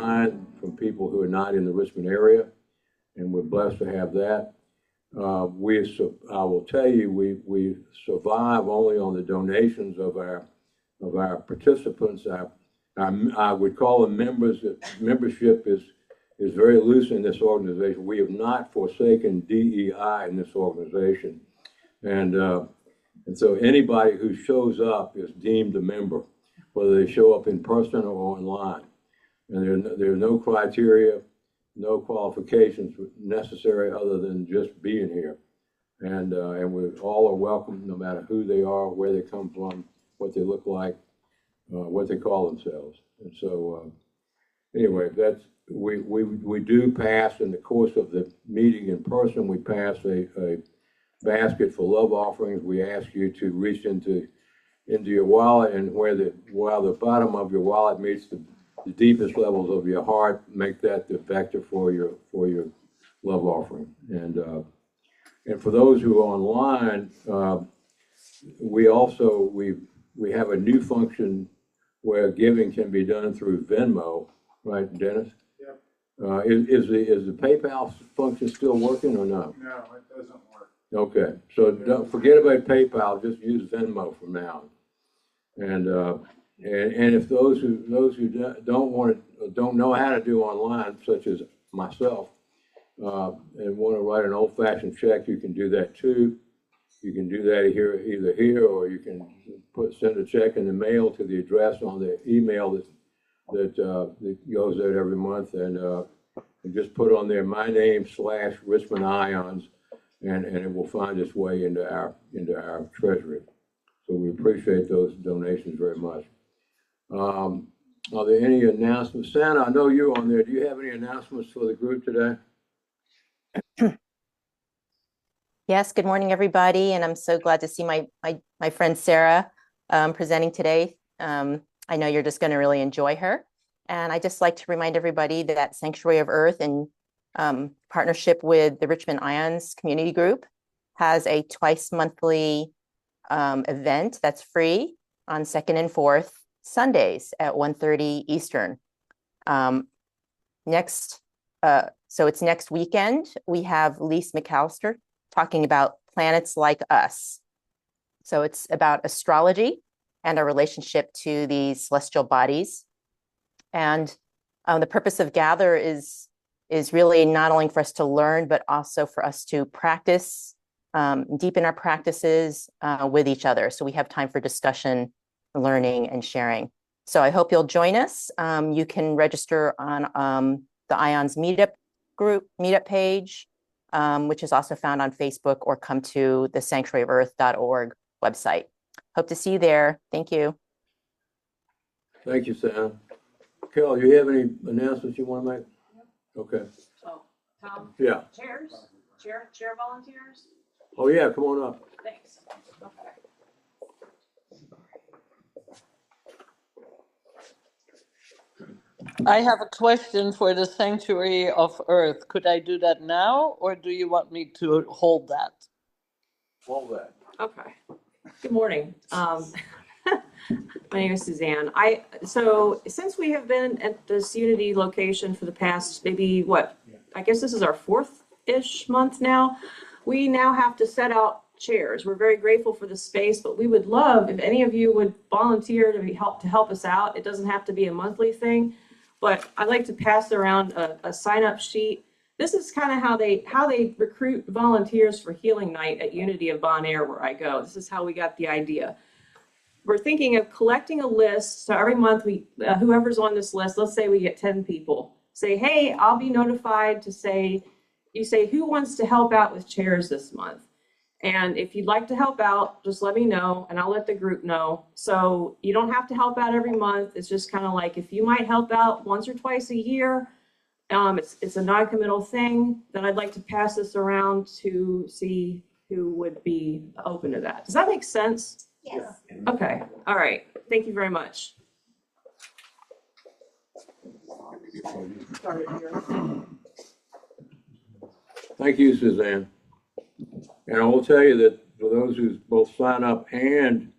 online from people who are not in the Richmond area, and we're blessed to have that. I will tell you, we survive only on the donations of our participants. I would call them members. Membership is very loose in this organization. We have not forsaken DEI in this organization, and so anybody who shows up is deemed a member, whether they show up in person or online. And there are no criteria, no qualifications necessary other than just being here. And we all are welcome, no matter who they are, where they come from, what they look like, what they call themselves. And so anyway, we do pass, in the course of the meeting in person, we pass a basket for love offerings. We ask you to reach into your wallet, and while the bottom of your wallet meets the deepest levels of your heart, make that the vector for your love offering. And for those who are online, we have a new function where giving can be done through Venmo, right, Dennis? Yep. Is the PayPal function still working or not? No, it doesn't work. Okay, so don't forget about PayPal. Just use Venmo from now. And if those who don't know how to do online, such as myself, and want to write an old-fashioned check, you can do that too. You can do that either here, or you can send a check in the mail to the address on the email that goes out every month, and just put on there my name / Richmond Ions, and it will find its way into our treasury. So we appreciate those donations very much. Are there any announcements? Santa, I know you're on there. Do you have any announcements for the group today? Yes, good morning, everybody. And I'm so glad to see my friend Sarah presenting today. I know you're just going to really enjoy her. And I just like to remind everybody that Sanctuary of Earth, in partnership with the Richmond Ions Community Group, has a twice monthly event that's free on 2nd and 4th Sundays at 1:30 Eastern. So it's next weekend. We have Lise McAllister talking about planets like us. So it's about astrology and our relationship to these celestial bodies. And the purpose of Gather is really not only for us to learn, but also for us to practice, deepen our practices with each other. So we have time for discussion, learning, and sharing. So I hope you'll join us. You can register on the IONS meetup page, which is also found on Facebook, or come to the sanctuaryoferarth.org website. Hope to see you there. Thank you. Thank you, Sam. Carol, do you have any announcements you want to make? Okay. Oh, Tom? Yeah. Chair volunteers? Oh, yeah, come on up. Thanks. Okay. I have a question for the Sanctuary of Earth. Could I do that now, or do you want me to hold that? Hold that. Okay. Good morning. My name is Suzanne. So since we have been at this Unity location for the past maybe I guess this is our 4th-ish month now. We now have to set out chairs. We're very grateful for the space, but we would love if any of you would volunteer to help us out. It doesn't have to be a monthly thing, but I'd like to pass around a sign-up sheet. This is kind of how they recruit volunteers for Healing Night at Unity of Bon Air, where I go. This is how we got the idea. We're thinking of collecting a list. So every month, whoever's on this list, let's say we get 10 people, say, hey, I'll be notified to say, you say, who wants to help out with chairs this month? And if you'd like to help out, just let me know and I'll let the group know. So you don't have to help out every month. It's just kind of like, if you might help out once or twice a year, it's a non-committal thing, then I'd like to pass this around to see who would be open to that. Does that make sense? Yes. Okay. All right. Thank you very much. Thank you, Suzanne. And I will tell you that for those who both sign up and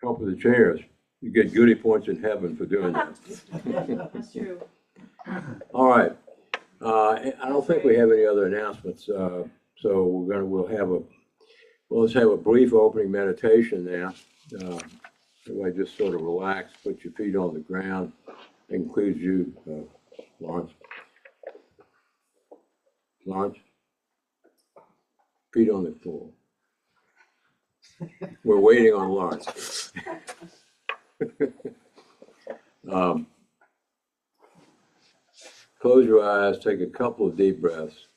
help with the chairs, you get goodie points in heaven for doing that. That's true. All right. I don't think we have any other announcements. So let's have a brief opening meditation now. Everybody just sort of relax, put your feet on the ground. That includes you, Lawrence. Lawrence, feet on the floor. We're waiting on Lawrence. Close your eyes, take a couple of deep breaths.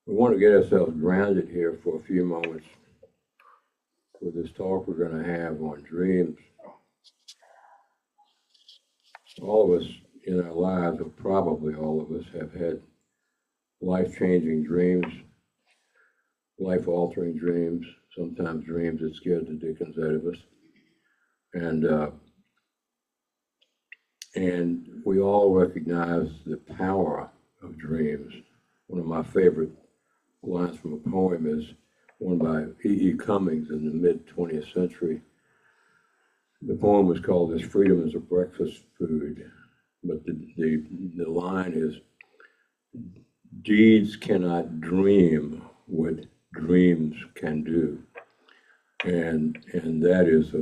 We want to get ourselves grounded here for a few moments with this talk we're going to have on dreams. All of us in our lives, or probably all of us, have had life-changing dreams, life-altering dreams, sometimes dreams that scared the dickens out of us. And we all recognize the power of dreams. One of my favorite lines from a poem is one by E.E. Cummings in the mid-20th century. The poem was called "This Freedom is a Breakfast Food," but the line is, "Deeds cannot dream what dreams can do," and that is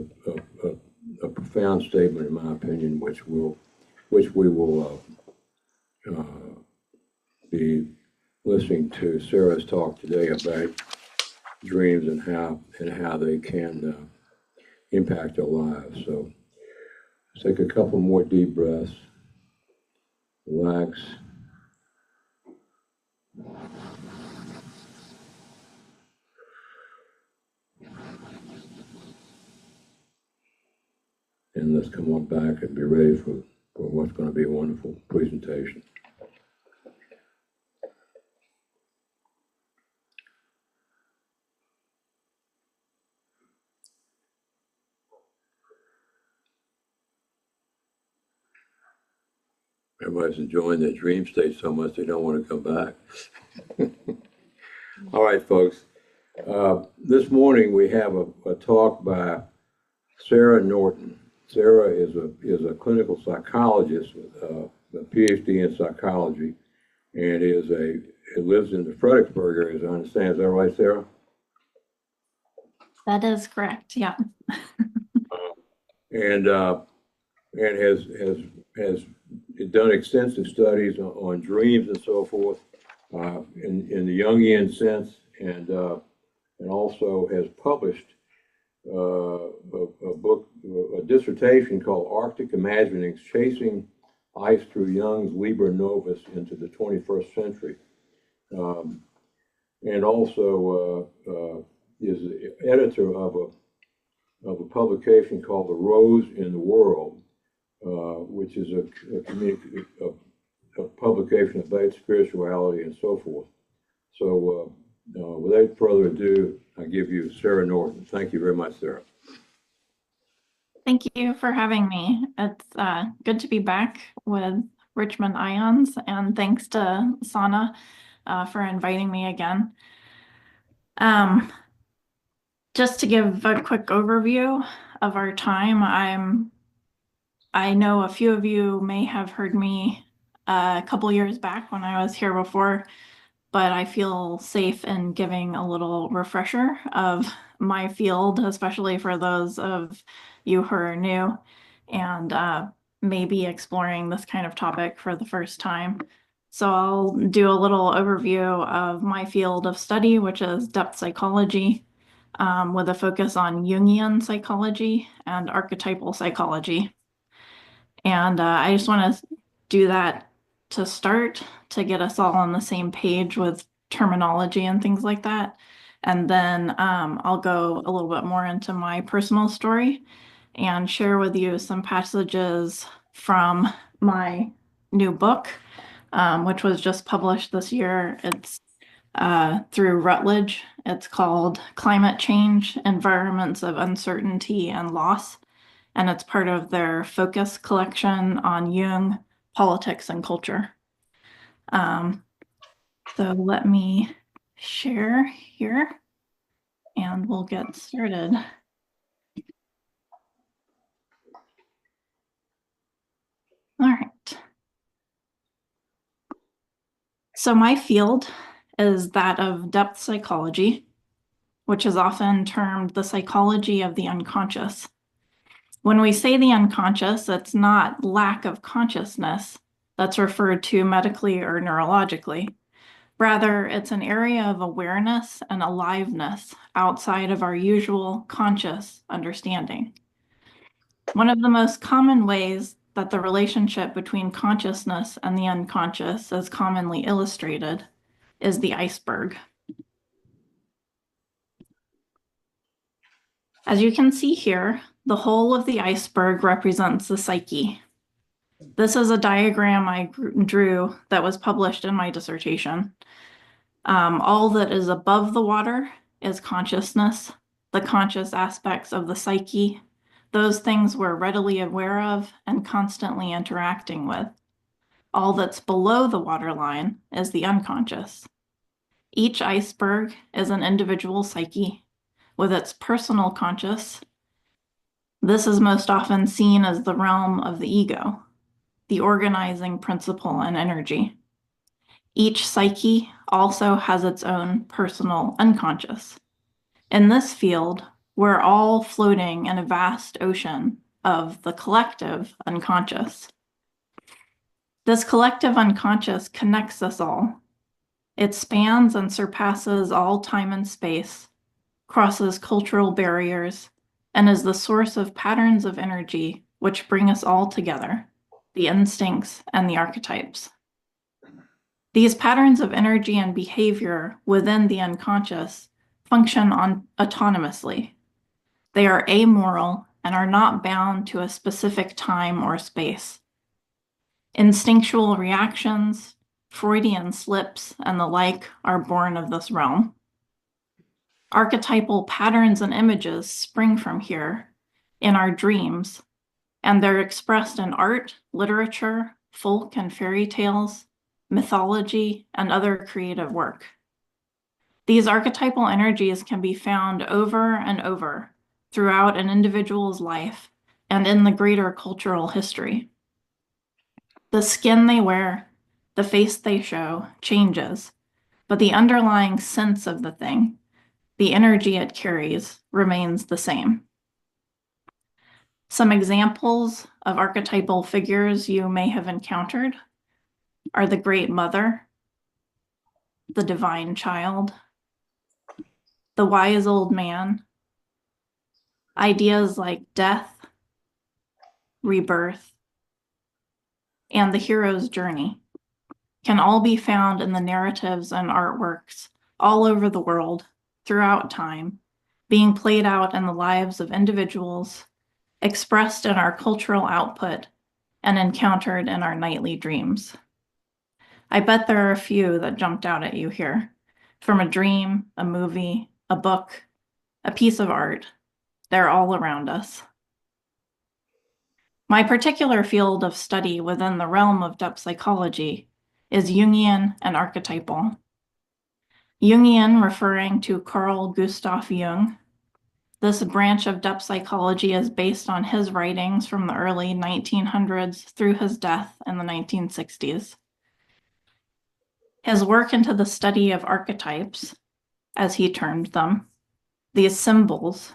a profound statement, in my opinion, which we will be listening to Sarah's talk today about dreams and how they can impact our lives. So let's take a couple more deep breaths. Relax. And let's come on back and be ready for what's going to be a wonderful presentation. Everybody's enjoying their dream state so much they don't want to come back. All right, folks. This morning we have a talk by Sarah Norton. Sarah is a clinical psychologist with a PhD in psychology, and lives in the Fredericksburg area, as I understand. Is that right, Sarah? That is correct, yeah. And has done extensive studies on dreams and so forth in the Jungian sense, and also has published a book, a dissertation called "Arctic Imaginings: Chasing Ice Through Jung's Liber Novus into the 21st Century," and also is the editor of a publication called "The Rose in the World," which is a publication about spirituality and so forth. So without further ado, I give you Sarah Norton. Thank you very much, Sarah. Thank you for having me. It's good to be back with Richmond Ions, and thanks to Sana for inviting me again. Just to give a quick overview of our time, I know a few of you may have heard me a couple years back when I was here before, but I feel safe in giving a little refresher of my field, especially for those of you who are new and maybe exploring this kind of topic for the first time. So I'll do a little overview of my field of study, which is depth psychology, with a focus on Jungian psychology and archetypal psychology. And I just want to do that to start, to get us all on the same page with terminology and things like that. And then I'll go a little bit more into my personal story and share with you some passages from my new book, which was just published this year. It's through Routledge. It's called Climate Change: Environments of Uncertainty and Loss. And it's part of their Focus collection on Jung, politics, and culture. So let me share here and we'll get started. All right. So my field is that of depth psychology, which is often termed the psychology of the unconscious. When we say the unconscious, it's not lack of consciousness that's referred to medically or neurologically. Rather, it's an area of awareness and aliveness outside of our usual conscious understanding. One of the most common ways that the relationship between consciousness and the unconscious is commonly illustrated is the iceberg. As you can see here, the whole of the iceberg represents the psyche. This is a diagram I drew that was published in my dissertation. All that is above the water is consciousness, the conscious aspects of the psyche, those things we're readily aware of and constantly interacting with. All that's below the waterline is the unconscious. Each iceberg is an individual psyche with its personal conscious. This is most often seen as the realm of the ego, the organizing principle and energy. Each psyche also has its own personal unconscious. In this field, we're all floating in a vast ocean of the collective unconscious. This collective unconscious connects us all. It spans and surpasses all time and space, crosses cultural barriers, and is the source of patterns of energy which bring us all together, the instincts and the archetypes. These patterns of energy and behavior within the unconscious function autonomously. They are amoral and are not bound to a specific time or space. Instinctual reactions, Freudian slips, and the like are born of this realm. Archetypal patterns and images spring from here in our dreams, and they're expressed in art, literature, folk and fairy tales, mythology, and other creative work. These archetypal energies can be found over and over throughout an individual's life and in the greater cultural history. The skin they wear, the face they show, changes, but the underlying sense of the thing, the energy it carries, remains the same. Some examples of archetypal figures you may have encountered are the Great Mother, the Divine Child, the Wise Old Man. Ideas like death, rebirth, and the hero's journey can all be found in the narratives and artworks all over the world throughout time, being played out in the lives of individuals, expressed in our cultural output, and encountered in our nightly dreams. I bet there are a few that jumped out at you here, from a dream, a movie, a book, a piece of art. They're all around us. My particular field of study within the realm of depth psychology is Jungian and archetypal. Jungian referring to Carl Gustav Jung. This branch of depth psychology is based on his writings from the early 1900s through his death in the 1960s. His work into the study of archetypes, as he termed them, these symbols,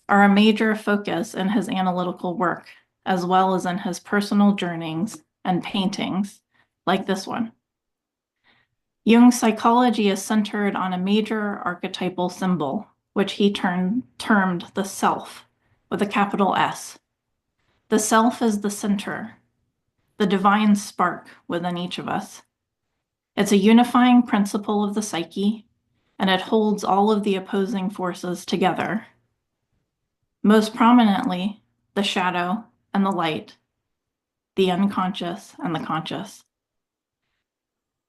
are a major focus in his analytical work, as well as in his personal journeyings and paintings, like this one. Jung's psychology is centered on a major archetypal symbol, which he termed the self, with a capital S. The self is the center, the divine spark within each of us. It's a unifying principle of the psyche, and it holds all of the opposing forces together. Most prominently, the shadow and the light, the unconscious and the conscious.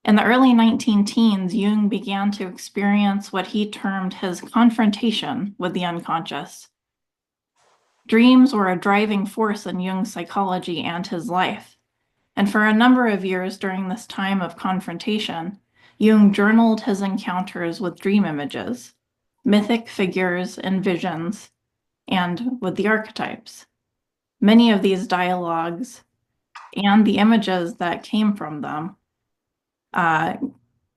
In the early 19-teens, Jung began to experience what he termed his confrontation with the unconscious. Dreams were a driving force in Jung's psychology and his life. And for a number of years during this time of confrontation, Jung journaled his encounters with dream images, mythic figures and visions, and with the archetypes. Many of these dialogues and the images that came from them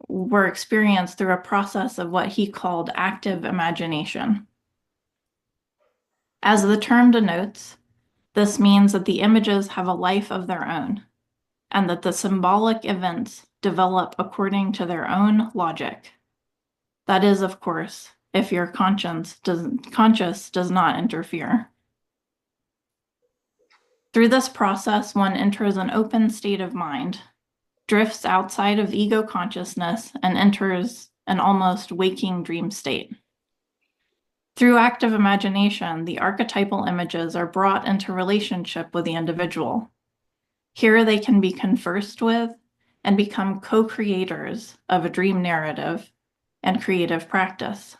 were experienced through a process of what he called active imagination. As the term denotes, this means that the images have a life of their own, and that the symbolic events develop according to their own logic. That is, of course, if your conscious does not interfere. Through this process, one enters an open state of mind, drifts outside of ego consciousness, and enters an almost waking dream state. Through active imagination, the archetypal images are brought into relationship with the individual. Here they can be conversed with and become co-creators of a dream narrative and creative practice.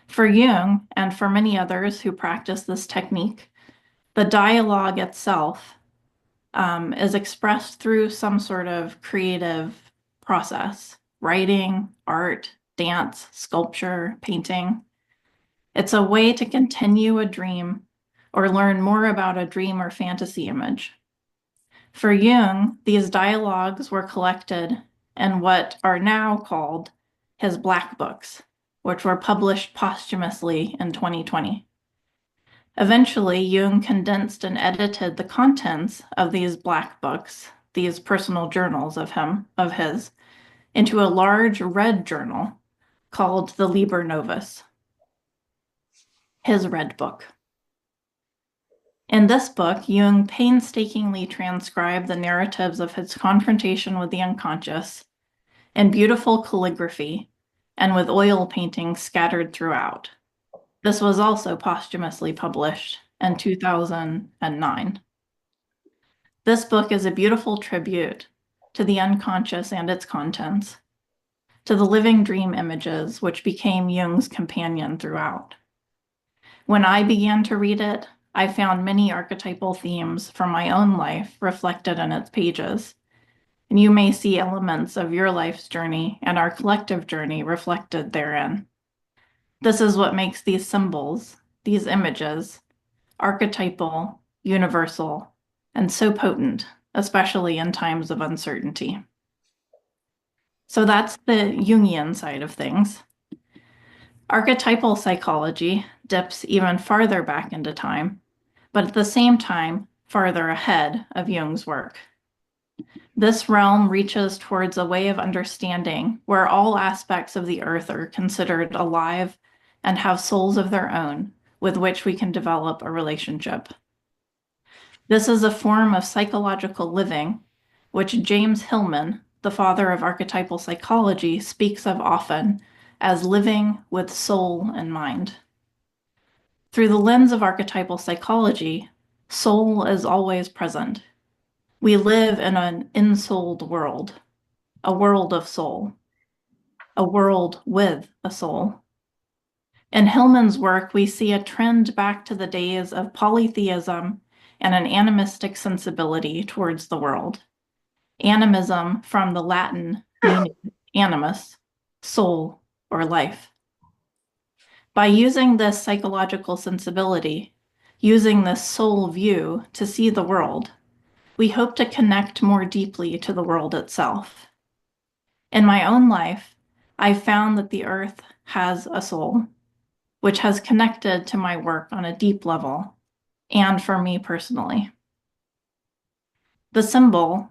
For Jung, and for many others who practice this technique, the dialogue itself is expressed through some sort of creative process: writing, art, dance, sculpture, painting. It's a way to continue a dream or learn more about a dream or fantasy image. For Jung, these dialogues were collected in what are now called his Black Books, which were published posthumously in 2020. Eventually, Jung condensed and edited the contents of these Black Books, these personal journals of his, into a large red journal called the Liber Novus, his Red Book. In this book, Jung painstakingly transcribed the narratives of his confrontation with the unconscious in beautiful calligraphy and with oil paintings scattered throughout. This was also posthumously published in 2009. This book is a beautiful tribute to the unconscious and its contents, to the living dream images which became Jung's companion throughout. When I began to read it, I found many archetypal themes from my own life reflected in its pages, and you may see elements of your life's journey and our collective journey reflected therein. This is what makes these symbols, these images, archetypal, universal, and so potent, especially in times of uncertainty. So that's the Jungian side of things. Archetypal psychology dips even farther back into time, but at the same time, farther ahead of Jung's work. This realm reaches towards a way of understanding where all aspects of the earth are considered alive and have souls of their own with which we can develop a relationship. This is a form of psychological living, which James Hillman, the father of archetypal psychology, speaks of often as living with soul and mind. Through the lens of archetypal psychology, soul is always present. We live in an ensouled world, a world of soul, a world with a soul. In Hillman's work, we see a trend back to the days of polytheism and an animistic sensibility towards the world. Animism from the Latin meaning animus, soul, or life. By using this psychological sensibility, using this soul view to see the world, we hope to connect more deeply to the world itself. In my own life, I've found that the earth has a soul, which has connected to my work on a deep level, and for me personally. The symbol,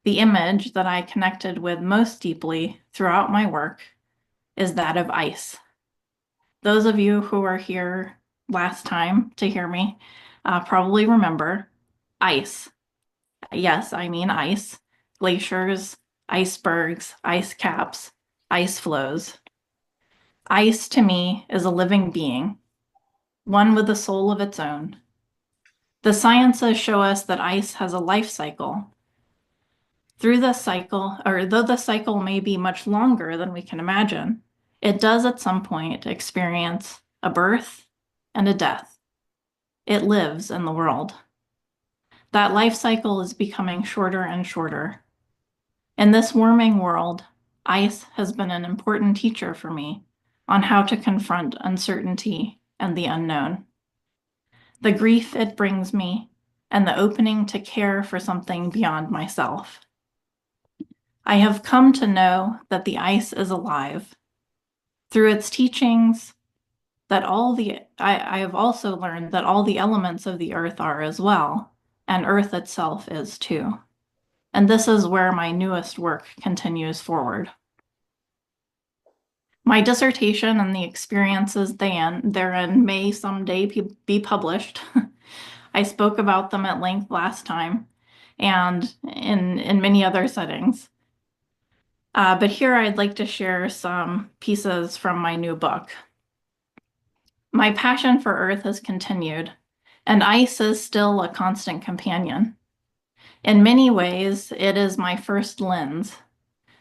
the image that I connected with most deeply throughout my work, is that of ice. Those of you who were here last time to hear me probably remember ice. Yes, I mean ice, glaciers, icebergs, ice caps, ice flows. Ice to me is a living being, one with a soul of its own. The sciences show us that ice has a life cycle. Through this cycle, or though the cycle may be much longer than we can imagine, it does at some point experience a birth and a death. It lives in the world. that life cycle is becoming shorter and shorter. In this warming world, ice has been an important teacher for me on how to confront uncertainty and the unknown. The grief it brings me, and the opening to care for something beyond myself. I have come to know that the ice is alive. Through its teachings, I have also learned that all the elements of the earth are as well, and earth itself is too. And this is where my newest work continues forward. My dissertation and the experiences therein may someday be published. I spoke about them at length last time and in many other settings. But here I'd like to share some pieces from my new book. My passion for Earth has continued, and ice is still a constant companion. In many ways, it is my first lens,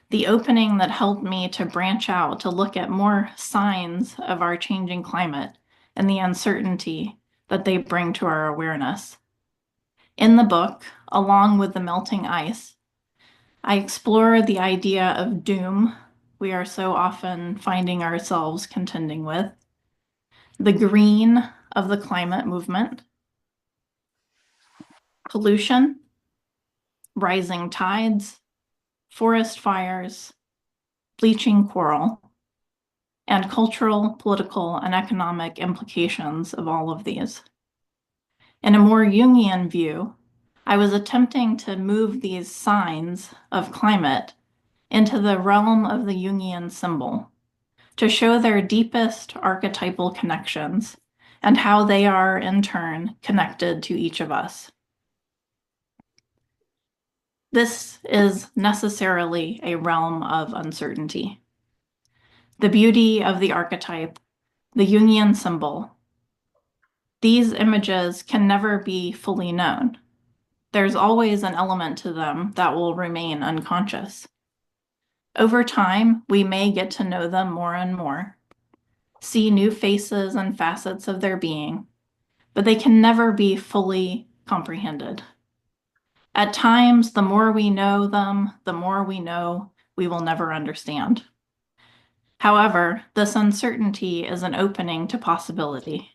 the opening that helped me to branch out to look at more signs of our changing climate and the uncertainty that they bring to our awareness. In the book, along with the melting ice, I explore the idea of doom we are so often finding ourselves contending with, the green of the climate movement, pollution, rising tides, forest fires, bleaching coral, and cultural, political, and economic implications of all of these. In a more Jungian view, I was attempting to move these signs of climate into the realm of the Jungian symbol, to show their deepest archetypal connections and how they are in turn connected to each of us. This is necessarily a realm of uncertainty. The beauty of the archetype, the Jungian symbol, these images can never be fully known. There's always an element to them that will remain unconscious. Over time, we may get to know them more and more, see new faces and facets of their being, but they can never be fully comprehended. At times, the more we know them, the more we know we will never understand. However, this uncertainty is an opening to possibility.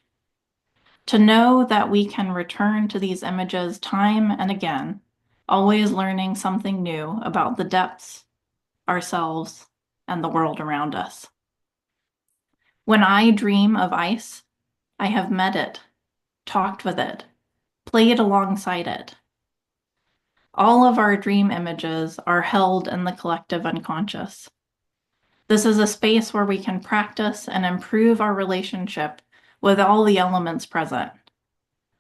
To know that we can return to these images time and again, always learning something new about the depths, ourselves, and the world around us. When I dream of ice, I have met it, talked with it, played alongside it. All of our dream images are held in the collective unconscious. This is a space where we can practice and improve our relationship with all the elements present,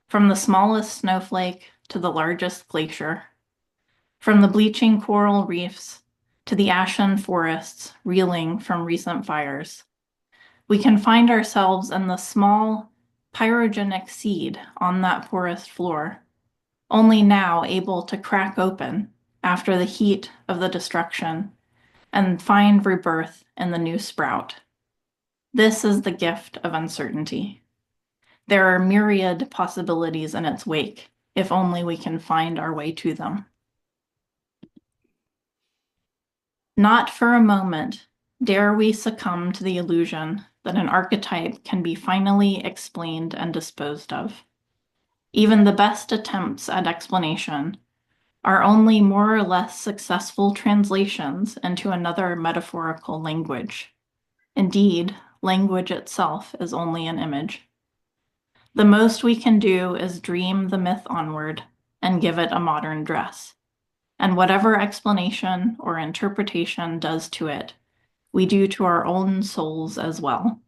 from the smallest snowflake to the largest glacier, from the bleaching coral reefs to the ashen forests reeling from recent fires. We can find ourselves in the small pyrogenic seed on that porous floor, only now able to crack open after the heat of the destruction and find rebirth in the new sprout. This is the gift of uncertainty. There are myriad possibilities in its wake, if only we can find our way to them. Not for a moment dare we succumb to the illusion that an archetype can be finally explained and disposed of. Even the best attempts at explanation are only more or less successful translations into another metaphorical language. Indeed, language itself is only an image. The most we can do is dream the myth onward and give it a modern dress. And whatever explanation or interpretation does to it, we do to our own souls as well,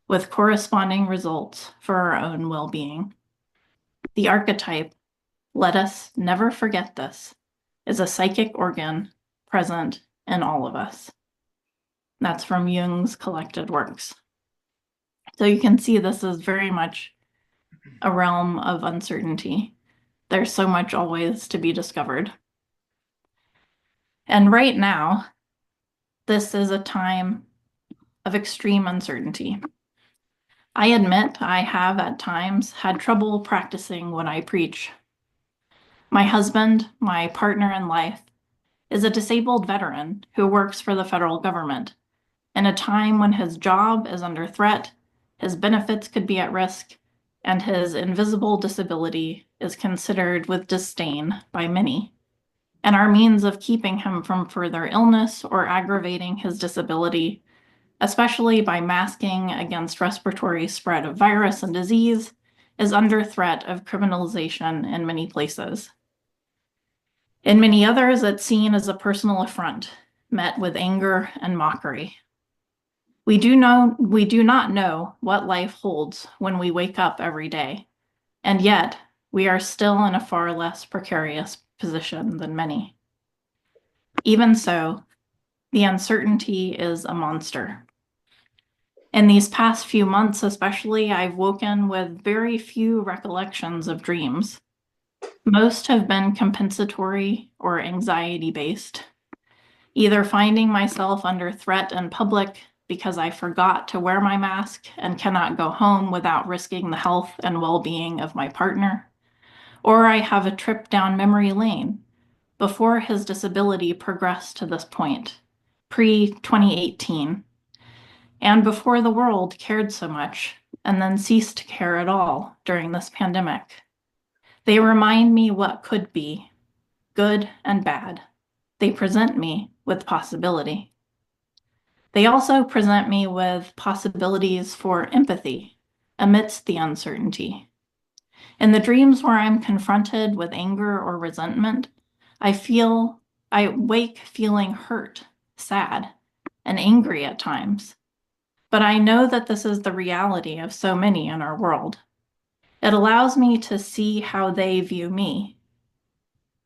with corresponding results for our own well-being. The archetype, let us never forget this, is a psychic organ present in all of us. That's from Jung's collected works. So you can see this is very much a realm of uncertainty. There's so much always to be discovered. And right now, this is a time of extreme uncertainty. I admit I have at times had trouble practicing what I preach. My husband, my partner in life, is a disabled veteran who works for the federal government in a time when his job is under threat, his benefits could be at risk, and his invisible disability is considered with disdain by many. And our means of keeping him from further illness or aggravating his disability, especially by masking against respiratory spread of virus and disease, is under threat of criminalization in many places. In many others, it's seen as a personal affront, met with anger and mockery. We do not know what life holds when we wake up every day, and yet we are still in a far less precarious position than many. Even so, the uncertainty is a monster. In these past few months especially, I've woken with very few recollections of dreams. Most have been compensatory or anxiety-based, either finding myself under threat in public because I forgot to wear my mask and cannot go home without risking the health and well-being of my partner, or I have a trip down memory lane before his disability progressed to this point, pre-2018, and before the world cared so much and then ceased to care at all during this pandemic. They remind me what could be, good and bad. They present me with possibility. They also present me with possibilities for empathy amidst the uncertainty. In the dreams where I'm confronted with anger or resentment, I wake feeling hurt, sad, and angry at times. But I know that this is the reality of so many in our world. It allows me to see how they view me.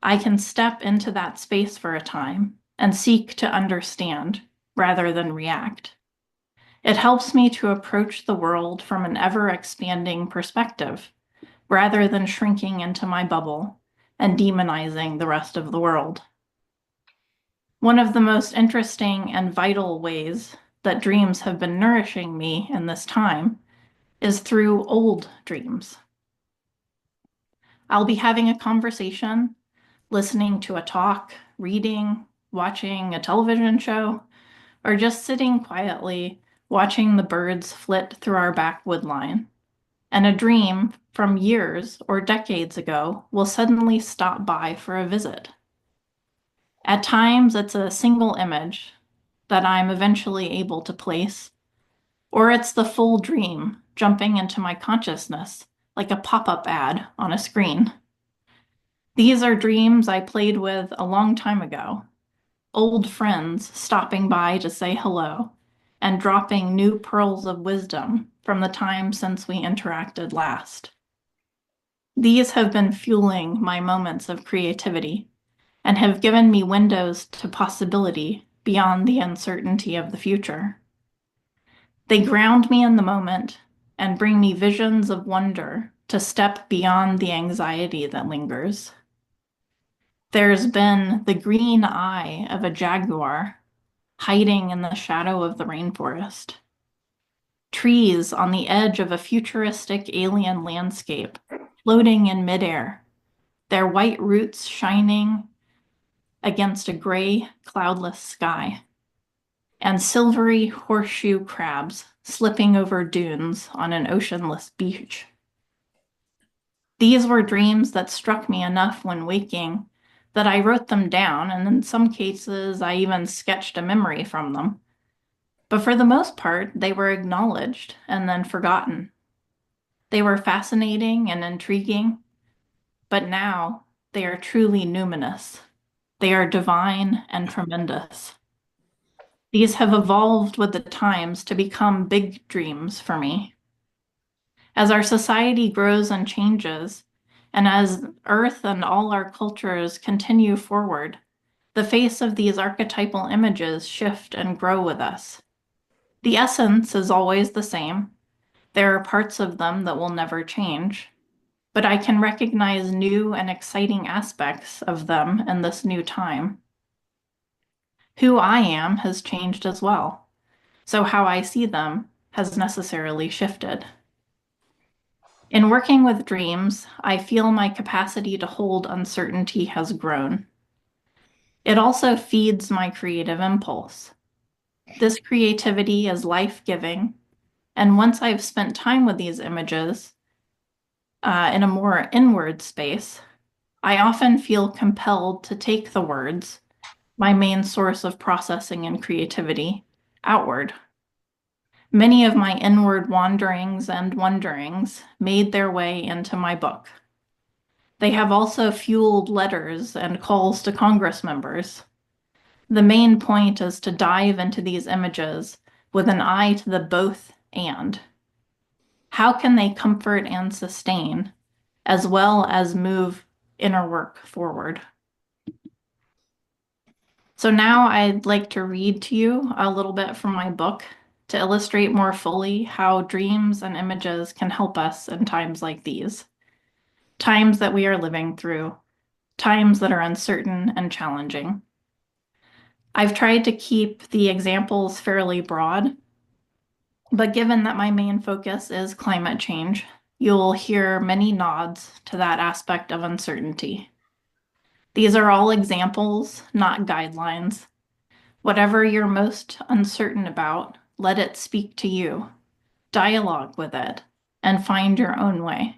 I can step into that space for a time and seek to understand rather than react. It helps me to approach the world from an ever-expanding perspective, rather than shrinking into my bubble and demonizing the rest of the world. One of the most interesting and vital ways that dreams have been nourishing me in this time is through old dreams. I'll be having a conversation, listening to a talk, reading, watching a television show, or just sitting quietly watching the birds flit through our back wood line. And a dream from years or decades ago will suddenly stop by for a visit. At times, it's a single image that I'm eventually able to place, or it's the full dream jumping into my consciousness like a pop-up ad on a screen. These are dreams I played with a long time ago, old friends stopping by to say hello and dropping new pearls of wisdom from the time since we interacted last. These have been fueling my moments of creativity and have given me windows to possibility beyond the uncertainty of the future. They ground me in the moment and bring me visions of wonder to step beyond the anxiety that lingers. There's been the green eye of a jaguar hiding in the shadow of the rainforest. Trees on the edge of a futuristic alien landscape, floating in midair, their white roots shining against a gray, cloudless sky, and silvery horseshoe crabs slipping over dunes on an oceanless beach. These were dreams that struck me enough when waking that I wrote them down, and in some cases I even sketched a memory from them. But for the most part, they were acknowledged and then forgotten. They were fascinating and intriguing, but now they are truly numinous. They are divine and tremendous. These have evolved with the times to become big dreams for me. As our society grows and changes, and as Earth and all our cultures continue forward, the face of these archetypal images shift and grow with us. The essence is always the same. There are parts of them that will never change, but I can recognize new and exciting aspects of them in this new time. Who I am has changed as well, so how I see them has necessarily shifted. In working with dreams, I feel my capacity to hold uncertainty has grown. It also feeds my creative impulse. This creativity is life-giving, and once I've spent time with these images in a more inward space, I often feel compelled to take the words, my main source of processing and creativity, outward. Many of my inward wanderings and wonderings made their way into my book. They have also fueled letters and calls to Congress members. The main point is to dive into these images with an eye to the both and. How can they comfort and sustain, as well as move inner work forward? So now I'd like to read to you a little bit from my book to illustrate more fully how dreams and images can help us in times like these, times that we are living through, times that are uncertain and challenging. I've tried to keep the examples fairly broad, but given that my main focus is climate change, you'll hear many nods to that aspect of uncertainty. These are all examples, not guidelines. Whatever you're most uncertain about, let it speak to you. Dialogue with it and find your own way.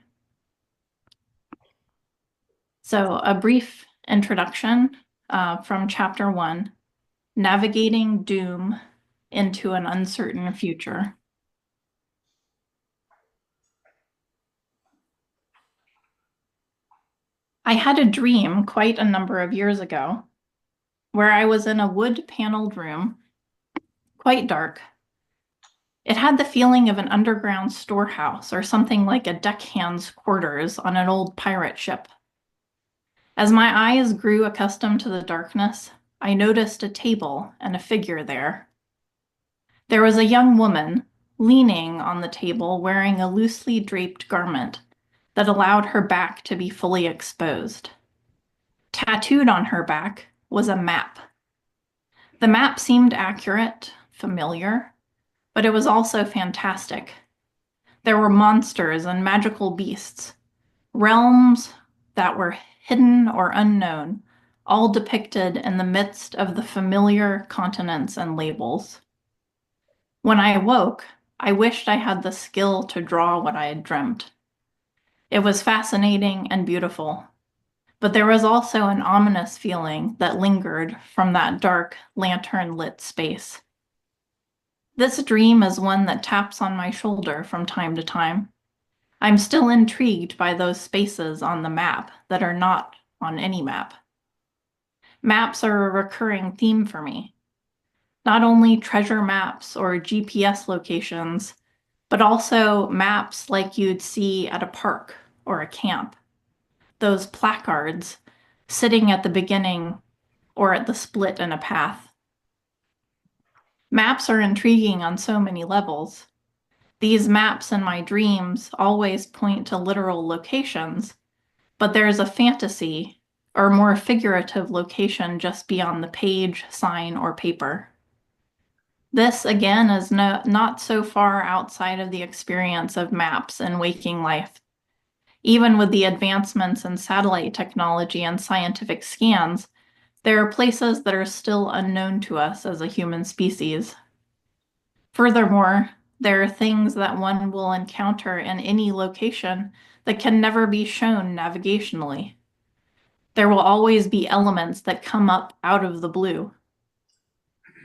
So a brief introduction from chapter 1, Navigating Doom into an Uncertain Future. I had a dream quite a number of years ago where I was in a wood-paneled room, quite dark. It had the feeling of an underground storehouse or something like a deckhand's quarters on an old pirate ship. As my eyes grew accustomed to the darkness, I noticed a table and a figure there. There was a young woman leaning on the table wearing a loosely draped garment that allowed her back to be fully exposed. Tattooed on her back was a map. The map seemed accurate, familiar, but it was also fantastic. There were monsters and magical beasts, realms that were hidden or unknown, all depicted in the midst of the familiar continents and labels. When I awoke, I wished I had the skill to draw what I had dreamt. It was fascinating and beautiful, but there was also an ominous feeling that lingered from that dark, lantern-lit space. This dream is one that taps on my shoulder from time to time. I'm still intrigued by those spaces on the map that are not on any map. Maps are a recurring theme for me. Not only treasure maps or GPS locations, but also maps like you'd see at a park or a camp. Those placards sitting at the beginning or at the split in a path. Maps are intriguing on so many levels. These maps in my dreams always point to literal locations, but there's a fantasy or more figurative location just beyond the page, sign, or paper. This, again, is not so far outside of the experience of maps in waking life. Even with the advancements in satellite technology and scientific scans, there are places that are still unknown to us as a human species. Furthermore, there are things that one will encounter in any location that can never be shown navigationally. There will always be elements that come up out of the blue.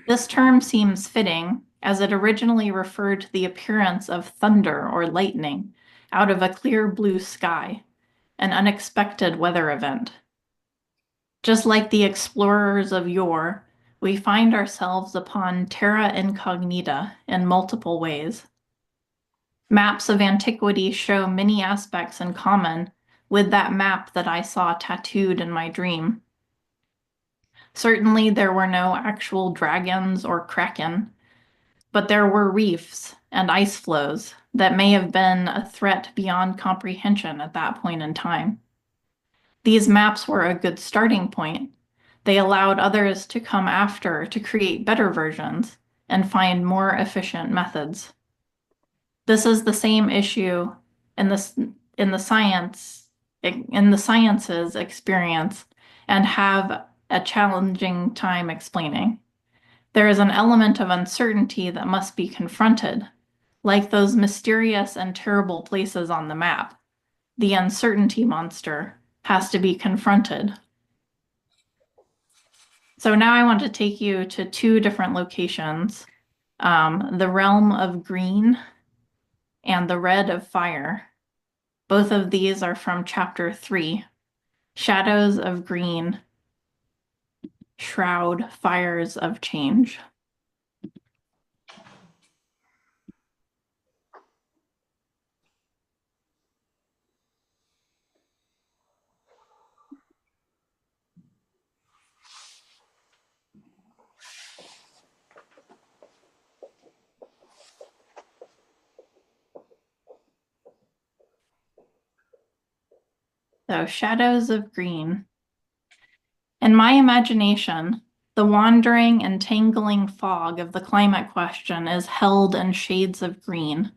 This term seems fitting, as it originally referred to the appearance of thunder or lightning out of a clear blue sky, an unexpected weather event. Just like the explorers of yore, we find ourselves upon terra incognita in multiple ways. Maps of antiquity show many aspects in common with that map that I saw tattooed in my dream. Certainly there were no actual dragons or kraken, but there were reefs and ice flows that may have been a threat beyond comprehension at that point in time. These maps were a good starting point. They allowed others to come after to create better versions and find more efficient methods. This is the same issue in this in the science in the sciences experience and have a challenging time explaining. There is an element of uncertainty that must be confronted, like those mysterious and terrible places on the map. The uncertainty monster has to be confronted. So now I want to take you to two different locations, the realm of green and the red of fire. Both of these are from chapter 3, Shadows of Green, Shroud Fires of Change. So, Shadows of Green. In my imagination, the wandering and tangling fog of the climate question is held in shades of green.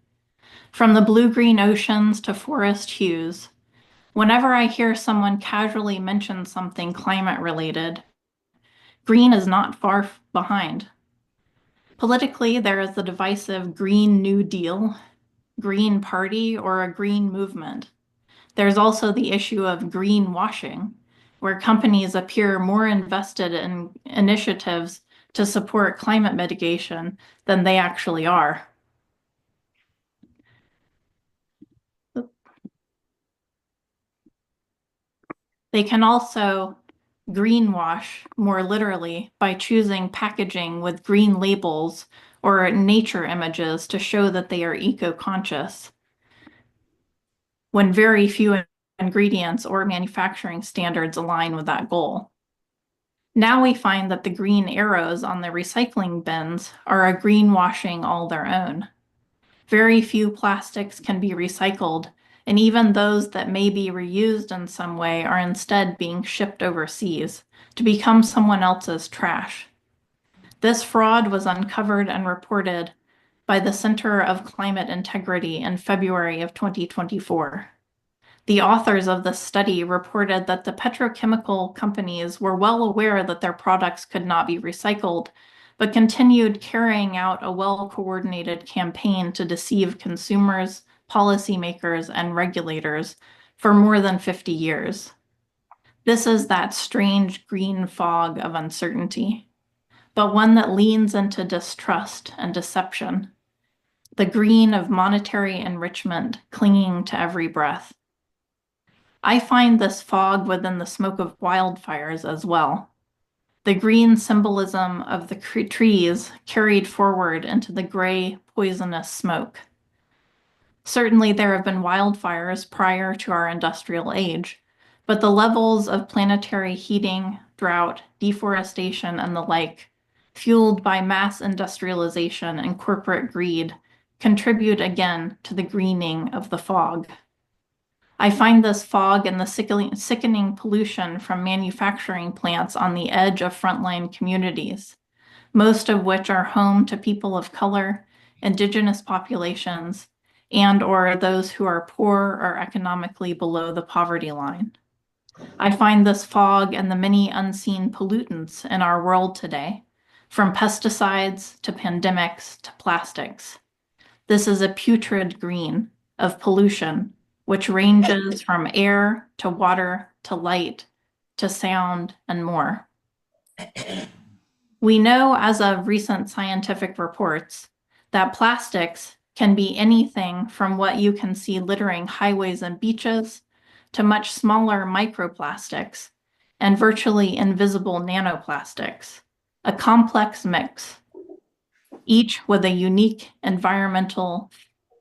From the blue-green oceans to forest hues, whenever I hear someone casually mention something climate-related, green is not far behind. Politically, there is the divisive Green New Deal, Green Party, or a green movement. There's also the issue of greenwashing, where companies appear more invested in initiatives to support climate mitigation than they actually are. They can also greenwash more literally by choosing packaging with green labels or nature images to show that they are eco-conscious, when very few ingredients or manufacturing standards align with that goal. Now we find that the green arrows on the recycling bins are a greenwashing all their own. Very few plastics can be recycled, and even those that may be reused in some way are instead being shipped overseas to become someone else's trash. This fraud was uncovered and reported by the Center of Climate Integrity in February of 2024. The authors of this study reported that the petrochemical companies were well aware that their products could not be recycled, but continued carrying out a well-coordinated campaign to deceive consumers, policymakers, and regulators for more than 50 years. This is that strange green fog of uncertainty, but one that leans into distrust and deception, the green of monetary enrichment clinging to every breath. I find this fog within the smoke of wildfires as well. The green symbolism of the trees carried forward into the gray, poisonous smoke. Certainly there have been wildfires prior to our industrial age, but the levels of planetary heating, drought, deforestation, and the like, fueled by mass industrialization and corporate greed, contribute again to the greening of the fog. I find this fog and the sickening pollution from manufacturing plants on the edge of frontline communities, most of which are home to people of color, indigenous populations, and/or those who are poor or economically below the poverty line. I find this fog and the many unseen pollutants in our world today, from pesticides to pandemics to plastics. This is a putrid green of pollution, which ranges from air to water to light to sound and more. We know as of recent scientific reports that plastics can be anything from what you can see littering highways and beaches to much smaller microplastics and virtually invisible nanoplastics, a complex mix, each with a unique environmental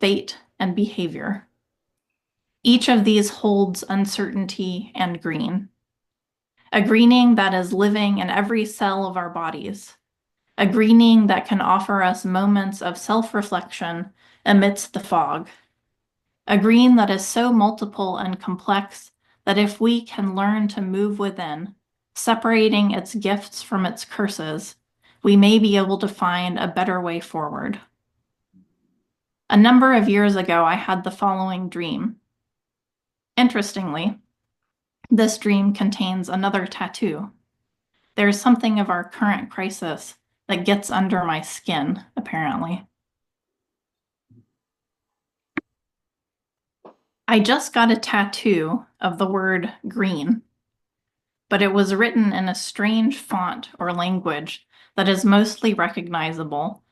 fate and behavior. Each of these holds uncertainty and green. A greening that is living in every cell of our bodies. A greening that can offer us moments of self-reflection amidst the fog. A green that is so multiple and complex that if we can learn to move within, separating its gifts from its curses, we may be able to find a better way forward. A number of years ago, I had the following dream. Interestingly, this dream contains another tattoo. There's something of our current crisis that gets under my skin, apparently. I just got a tattoo of the word green, but it was written in a strange font or language that is mostly recognizable,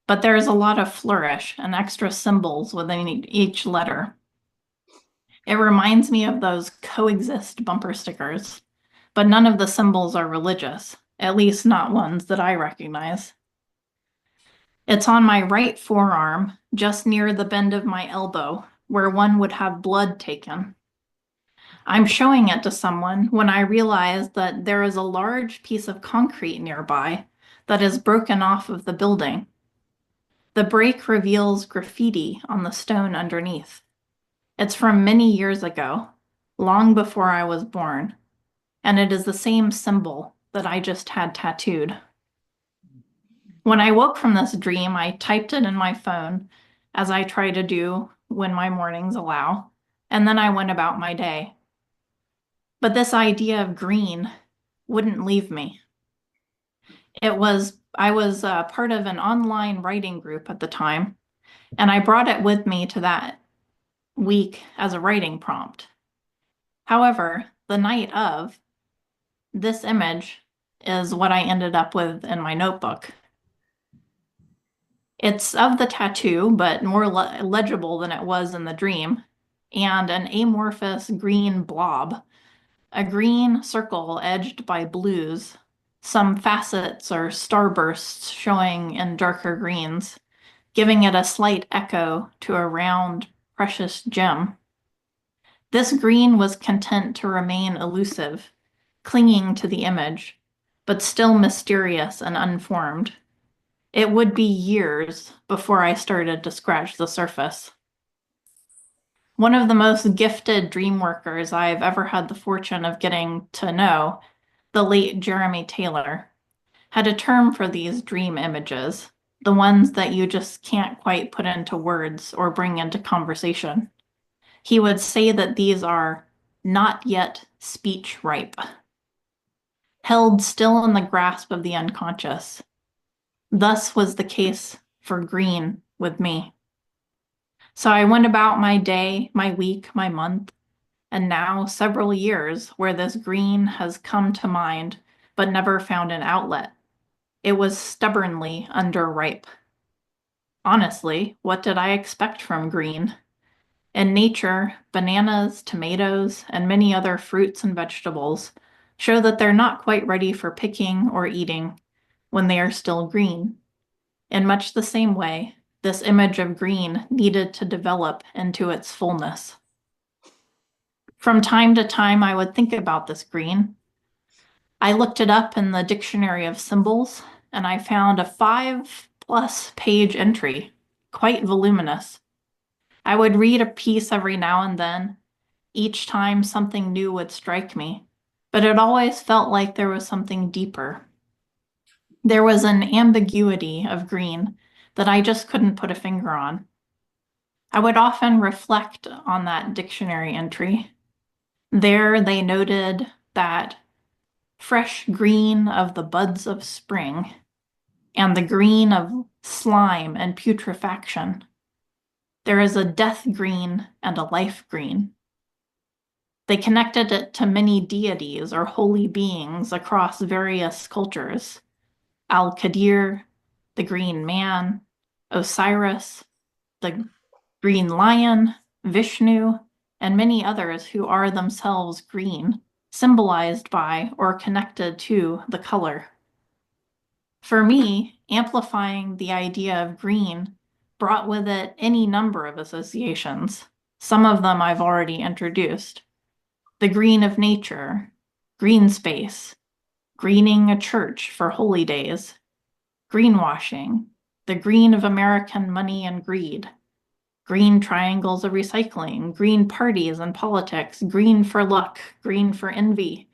but there is a lot of flourish and extra symbols within each letter. It reminds me of those coexist bumper stickers, but none of the symbols are religious, at least not ones that I recognize. It's on my right forearm, just near the bend of my elbow, where one would have blood taken. I'm showing it to someone when I realize that there is a large piece of concrete nearby that is broken off of the building. The break reveals graffiti on the stone underneath. It's from many years ago, long before I was born, and it is the same symbol that I just had tattooed. When I woke from this dream, I typed it in my phone, as I try to do when my mornings allow, and then I went about my day. But this idea of green wouldn't leave me. I was part of an online writing group at the time, and I brought it with me to that week as a writing prompt. However, the night of, this image is what I ended up with in my notebook. It's of the tattoo, but more legible than it was in the dream, and an amorphous green blob, a green circle edged by blues, some facets or starbursts showing in darker greens, giving it a slight echo to a round, precious gem. This green was content to remain elusive, clinging to the image, but still mysterious and unformed. It would be years before I started to scratch the surface. One of the most gifted dream workers I've ever had the fortune of getting to know, the late Jeremy Taylor, had a term for these dream images, the ones that you just can't quite put into words or bring into conversation. He would say that these are not yet speech ripe, held still in the grasp of the unconscious. Thus was the case for green with me. So I went about my day, my week, my month, and now several years where this green has come to mind but never found an outlet. It was stubbornly underripe. Honestly, what did I expect from green? In nature, bananas, tomatoes, and many other fruits and vegetables show that they're not quite ready for picking or eating when they are still green. In much the same way, this image of green needed to develop into its fullness. From time to time, I would think about this green. I looked it up in the dictionary of symbols, and I found a 5+ page entry, quite voluminous. I would read a piece every now and then. Each time something new would strike me, but it always felt like there was something deeper. There was an ambiguity of green that I just couldn't put a finger on. I would often reflect on that dictionary entry. There they noted that fresh green of the buds of spring and the green of slime and putrefaction. There is a death green and a life green. They connected it to many deities or holy beings across various cultures. Al-Qadir, the Green Man, Osiris, the Green Lion, Vishnu, and many others who are themselves green, symbolized by or connected to the color. For me, amplifying the idea of green brought with it any number of associations. Some of them I've already introduced. The green of nature, green space, greening a church for holy days, greenwashing, the green of American money and greed, green triangles of recycling, green parties and politics, green for luck, green for envy.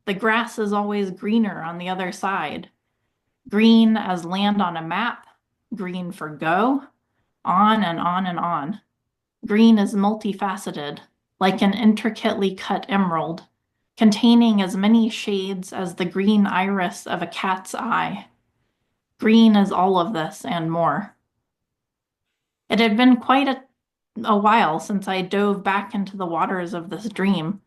The grass is always greener on the other side. Green as land on a map, green for go, on and on and on. Green is multifaceted, like an intricately cut emerald, containing as many shades as the green iris of a cat's eye. Green is all of this and more. It had been quite a while since I dove back into the waters of this dream.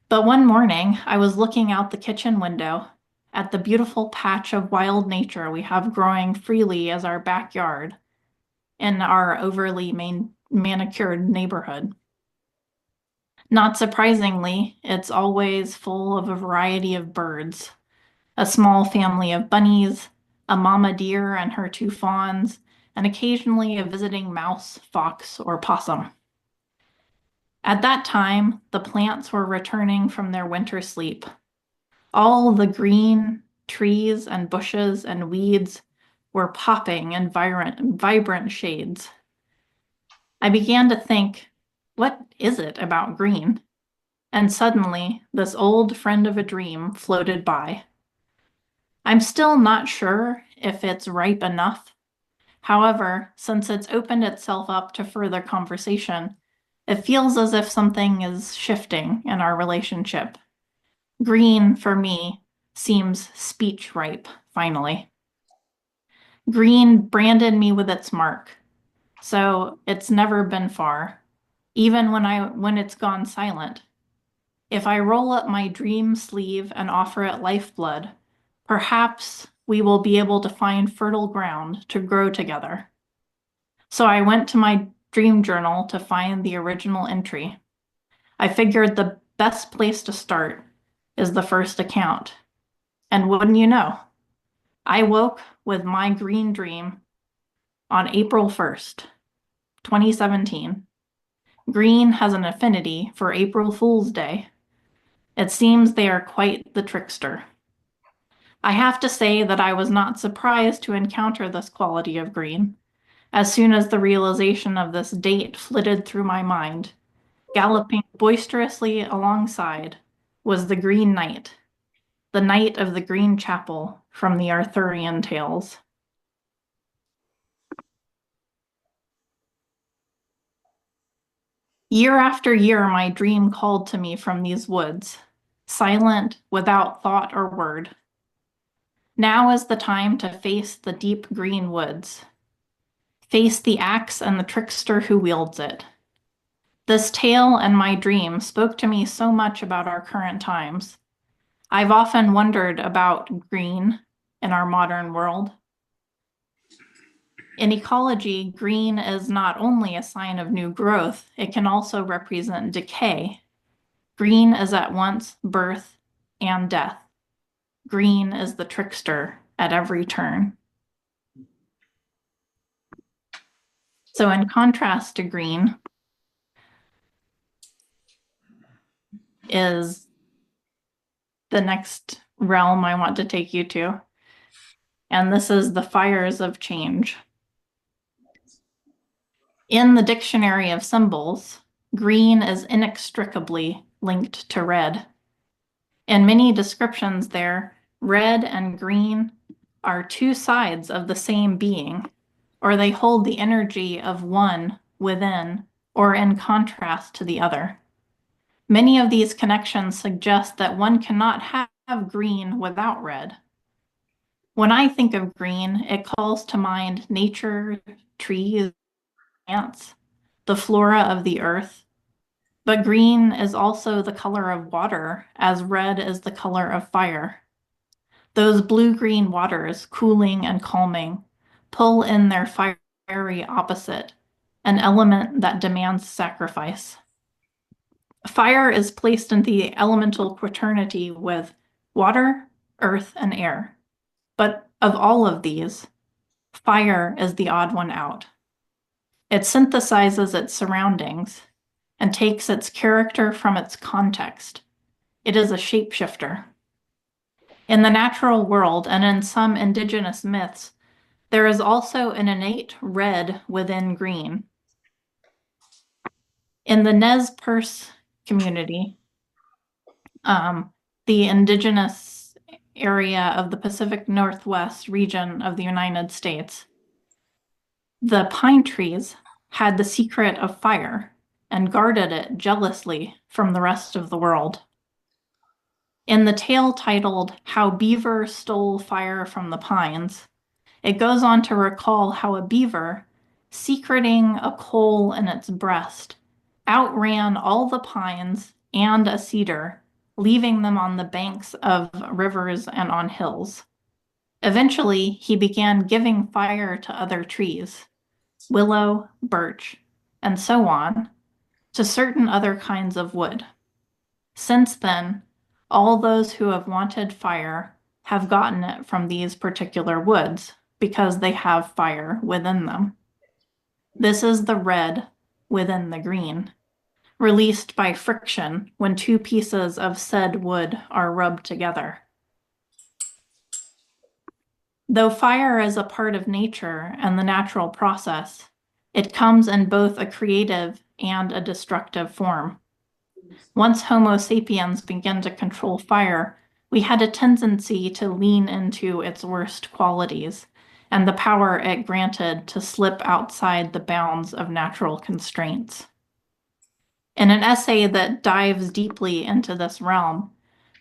But one morning, I was looking out the kitchen window at the beautiful patch of wild nature we have growing freely as our backyard in our overly manicured neighborhood. Not surprisingly, it's always full of a variety of birds, a small family of bunnies, a mama deer and her two fawns, and occasionally a visiting mouse, fox, or possum. At that time, the plants were returning from their winter sleep. All the green trees and bushes and weeds were popping in vibrant shades. I began to think, what is it about green? And suddenly, this old friend of a dream floated by. I'm still not sure if it's ripe enough. However, since it's opened itself up to further conversation, it feels as if something is shifting in our relationship. Green, for me, seems speech ripe, finally. Green branded me with its mark, so it's never been far, even when it's gone silent. If I roll up my dream sleeve and offer it lifeblood, perhaps we will be able to find fertile ground to grow together. So I went to my dream journal to find the original entry. I figured the best place to start is the first account. And wouldn't you know, I woke with my green dream on April 1st, 2017. Green has an affinity for April Fool's Day. It seems they are quite the trickster. I have to say that I was not surprised to encounter this quality of green. As soon as the realization of this date flitted through my mind, galloping boisterously alongside was the Green Knight, the Knight of the Green Chapel from the Arthurian tales. Year after year, my dream called to me from these woods, silent, without thought or word. Now is the time to face the deep green woods, face the axe and the trickster who wields it. This tale and my dream spoke to me so much about our current times. I've often wondered about green in our modern world. In ecology, green is not only a sign of new growth, it can also represent decay. Green is at once birth and death. Green is the trickster at every turn. So in contrast to green is the next realm I want to take you to. And this is the fires of change. In the dictionary of symbols, green is inextricably linked to red. In many descriptions there, red and green are two sides of the same being, or they hold the energy of one within or in contrast to the other. Many of these connections suggest that one cannot have green without red. When I think of green, it calls to mind nature, trees, plants, the flora of the earth. But green is also the color of water, as red is the color of fire. Those blue-green waters, cooling and calming, pull in their fiery opposite, an element that demands sacrifice. Fire is placed in the elemental quaternity with water, earth, and air. But of all of these, fire is the odd one out. It synthesizes its surroundings and takes its character from its context. It is a shapeshifter. In the natural world and in some indigenous myths, there is also an innate red within green. In the Nez Perce community, the indigenous area of the Pacific Northwest region of the United States, The pine trees had the secret of fire and guarded it jealously from the rest of the world. In the tale titled How Beaver Stole Fire from the Pines, it goes on to recall how a beaver, secreting a coal in its breast, outran all the pines and a cedar, leaving them on the banks of rivers and on hills. Eventually, he began giving fire to other trees, willow, birch, and so on, to certain other kinds of wood. Since then, all those who have wanted fire have gotten it from these particular woods because they have fire within them. This is the red within the green, released by friction when two pieces of said wood are rubbed together. Though fire is a part of nature and the natural process, it comes in both a creative and a destructive form. Once Homo sapiens began to control fire, we had a tendency to lean into its worst qualities and the power it granted to slip outside the bounds of natural constraints. In an essay that dives deeply into this realm,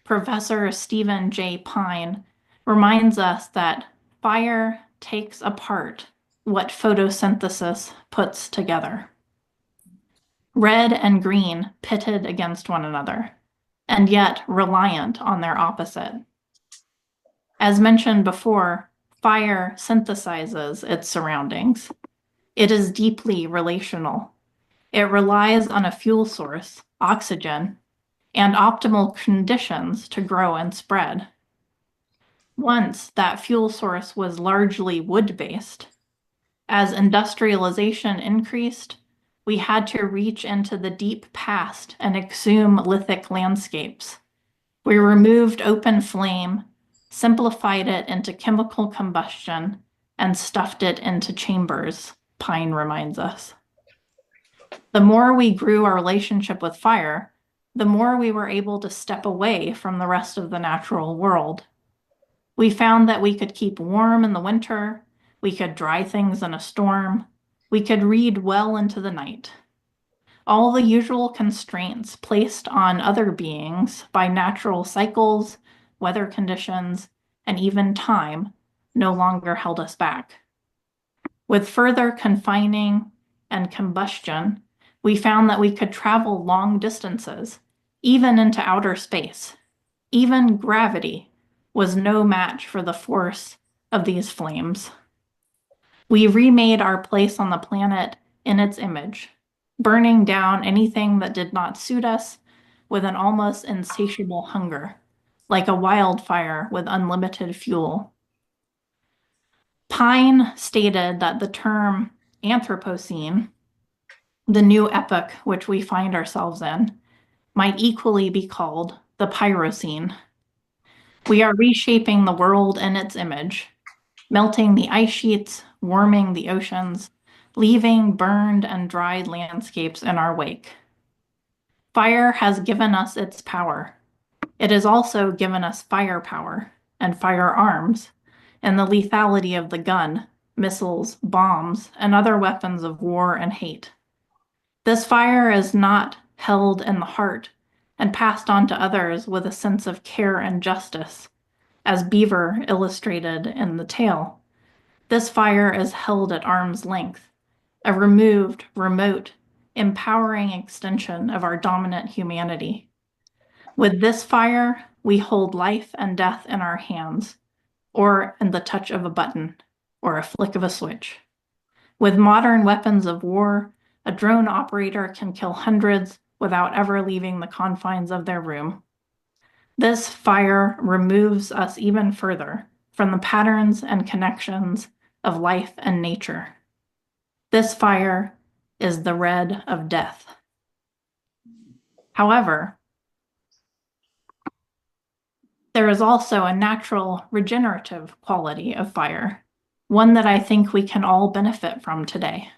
Professor Stephen J. Pine reminds us that fire takes apart what photosynthesis puts together. Red and green pitted against one another, and yet reliant on their opposite. As mentioned before, fire synthesizes its surroundings. It is deeply relational. It relies on a fuel source, oxygen, and optimal conditions to grow and spread. Once that fuel source was largely wood-based. As industrialization increased, we had to reach into the deep past and exhume lithic landscapes. We removed open flame, simplified it into chemical combustion, and stuffed it into chambers, Pine reminds us. The more we grew our relationship with fire, the more we were able to step away from the rest of the natural world. We found that we could keep warm in the winter, we could dry things in a storm, we could read well into the night. All the usual constraints placed on other beings by natural cycles, weather conditions, and even time no longer held us back. With further confining and combustion, we found that we could travel long distances, even into outer space. Even gravity was no match for the force of these flames. We remade our place on the planet in its image, burning down anything that did not suit us with an almost insatiable hunger, like a wildfire with unlimited fuel. Pine stated that the term Anthropocene, the new epoch which we find ourselves in, might equally be called the Pyrocene. We are reshaping the world in its image, melting the ice sheets, warming the oceans, leaving burned and dried landscapes in our wake. Fire has given us its power. It has also given us firepower and firearms, and the lethality of the gun, missiles, bombs, and other weapons of war and hate. This fire is not held in the heart and passed on to others with a sense of care and justice, as Beaver illustrated in the tale. This fire is held at arm's length, a removed, remote, empowering extension of our dominant humanity. With this fire, we hold life and death in our hands, or in the touch of a button, or a flick of a switch. With modern weapons of war, a drone operator can kill hundreds without ever leaving the confines of their room. This fire removes us even further from the patterns and connections of life and nature. This fire is the red of death. However, there is also a natural regenerative quality of fire, one that I think we can all benefit from today.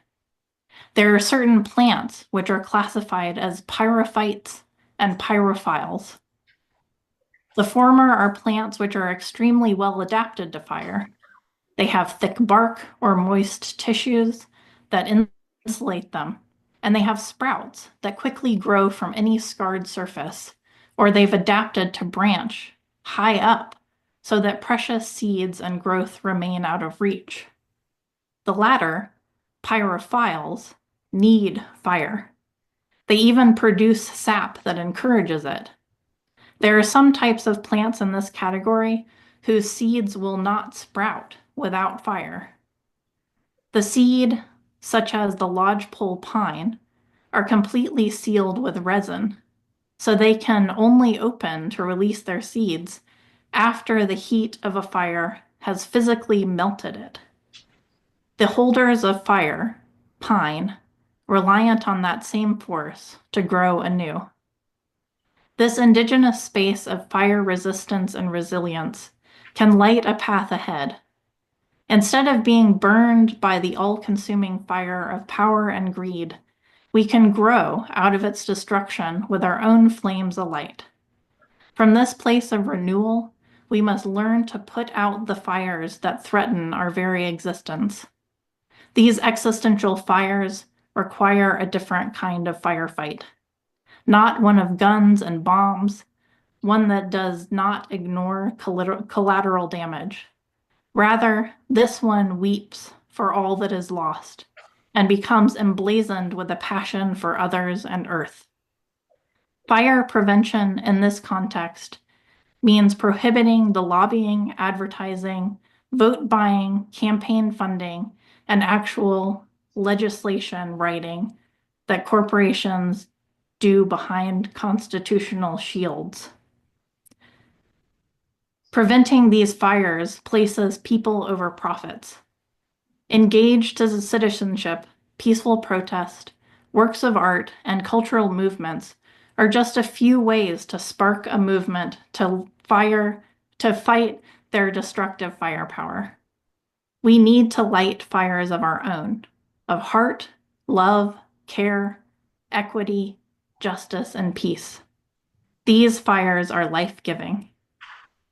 There are certain plants which are classified as pyrophytes and pyrophiles. The former are plants which are extremely well adapted to fire. They have thick bark or moist tissues that insulate them, and they have sprouts that quickly grow from any scarred surface, or they've adapted to branch high up so that precious seeds and growth remain out of reach. The latter, pyrophiles, need fire. They even produce sap that encourages it. There are some types of plants in this category whose seeds will not sprout without fire. The seed, such as the lodgepole pine, are completely sealed with resin, so they can only open to release their seeds after the heat of a fire has physically melted it. The holders of fire, pine, reliant on that same force to grow anew. This indigenous space of fire resistance and resilience can light a path ahead. Instead of being burned by the all-consuming fire of power and greed, we can grow out of its destruction with our own flames alight. From this place of renewal, we must learn to put out the fires that threaten our very existence. These existential fires require a different kind of firefight, not one of guns and bombs, one that does not ignore collateral damage. Rather, this one weeps for all that is lost and becomes emblazoned with a passion for others and earth. Fire prevention in this context means prohibiting the lobbying, advertising, vote buying, campaign funding, and actual legislation writing that corporations do behind constitutional shields. Preventing these fires places people over profits. Engaged as citizenship, peaceful protest, works of art, and cultural movements are just a few ways to spark a movement to fight their destructive firepower. We need to light fires of our own, of heart, love, care, equity, justice, and peace. These fires are life-giving.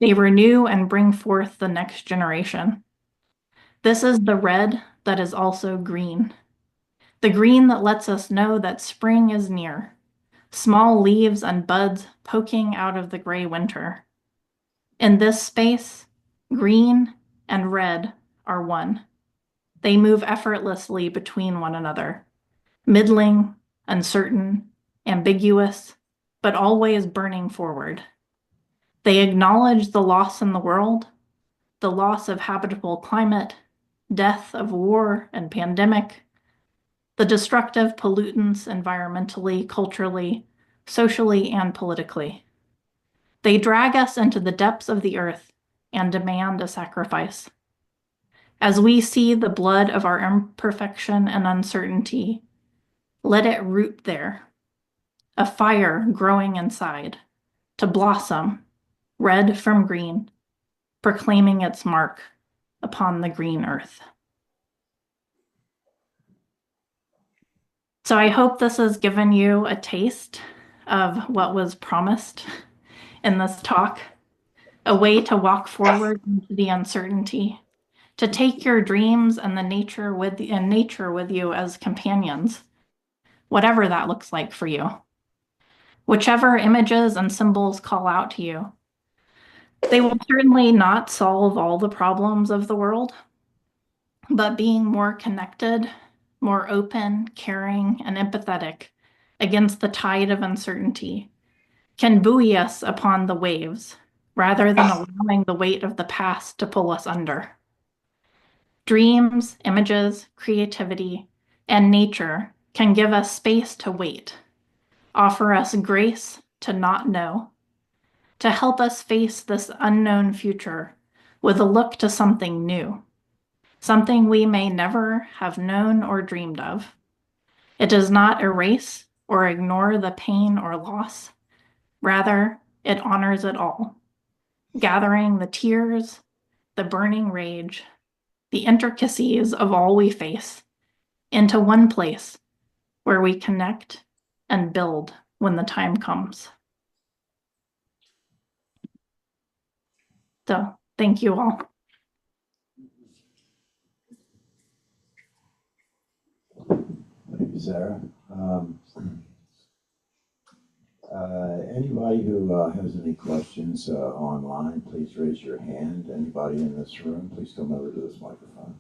They renew and bring forth the next generation. This is the red that is also green. The green that lets us know that spring is near, small leaves and buds poking out of the gray winter. In this space, green and red are one. They move effortlessly between one another, middling, uncertain, ambiguous, but always burning forward. They acknowledge the loss in the world, the loss of habitable climate, death of war and pandemic, the destructive pollutants environmentally, culturally, socially, and politically. They drag us into the depths of the earth and demand a sacrifice. As we see the blood of our imperfection and uncertainty, let it root there, a fire growing inside, to blossom, red from green, proclaiming its mark upon the green earth. So I hope this has given you a taste of what was promised in this talk, a way to walk forward into the uncertainty, to take your dreams and nature with you as companions, whatever that looks like for you. Whichever images and symbols call out to you. They will certainly not solve all the problems of the world, but being more connected, more open, caring, and empathetic against the tide of uncertainty can buoy us upon the waves rather than allowing the weight of the past to pull us under. Dreams, images, creativity, and nature can give us space to wait, offer us grace to not know, to help us face this unknown future with a look to something new, something we may never have known or dreamed of. It does not erase or ignore the pain or loss. Rather, it honors it all, gathering the tears, the burning rage, the intricacies of all we face into one place where we connect and build when the time comes. So, thank you all. you, Sarah. Anybody who has any questions online, please raise your hand. Anybody in this room, please come over to this microphone.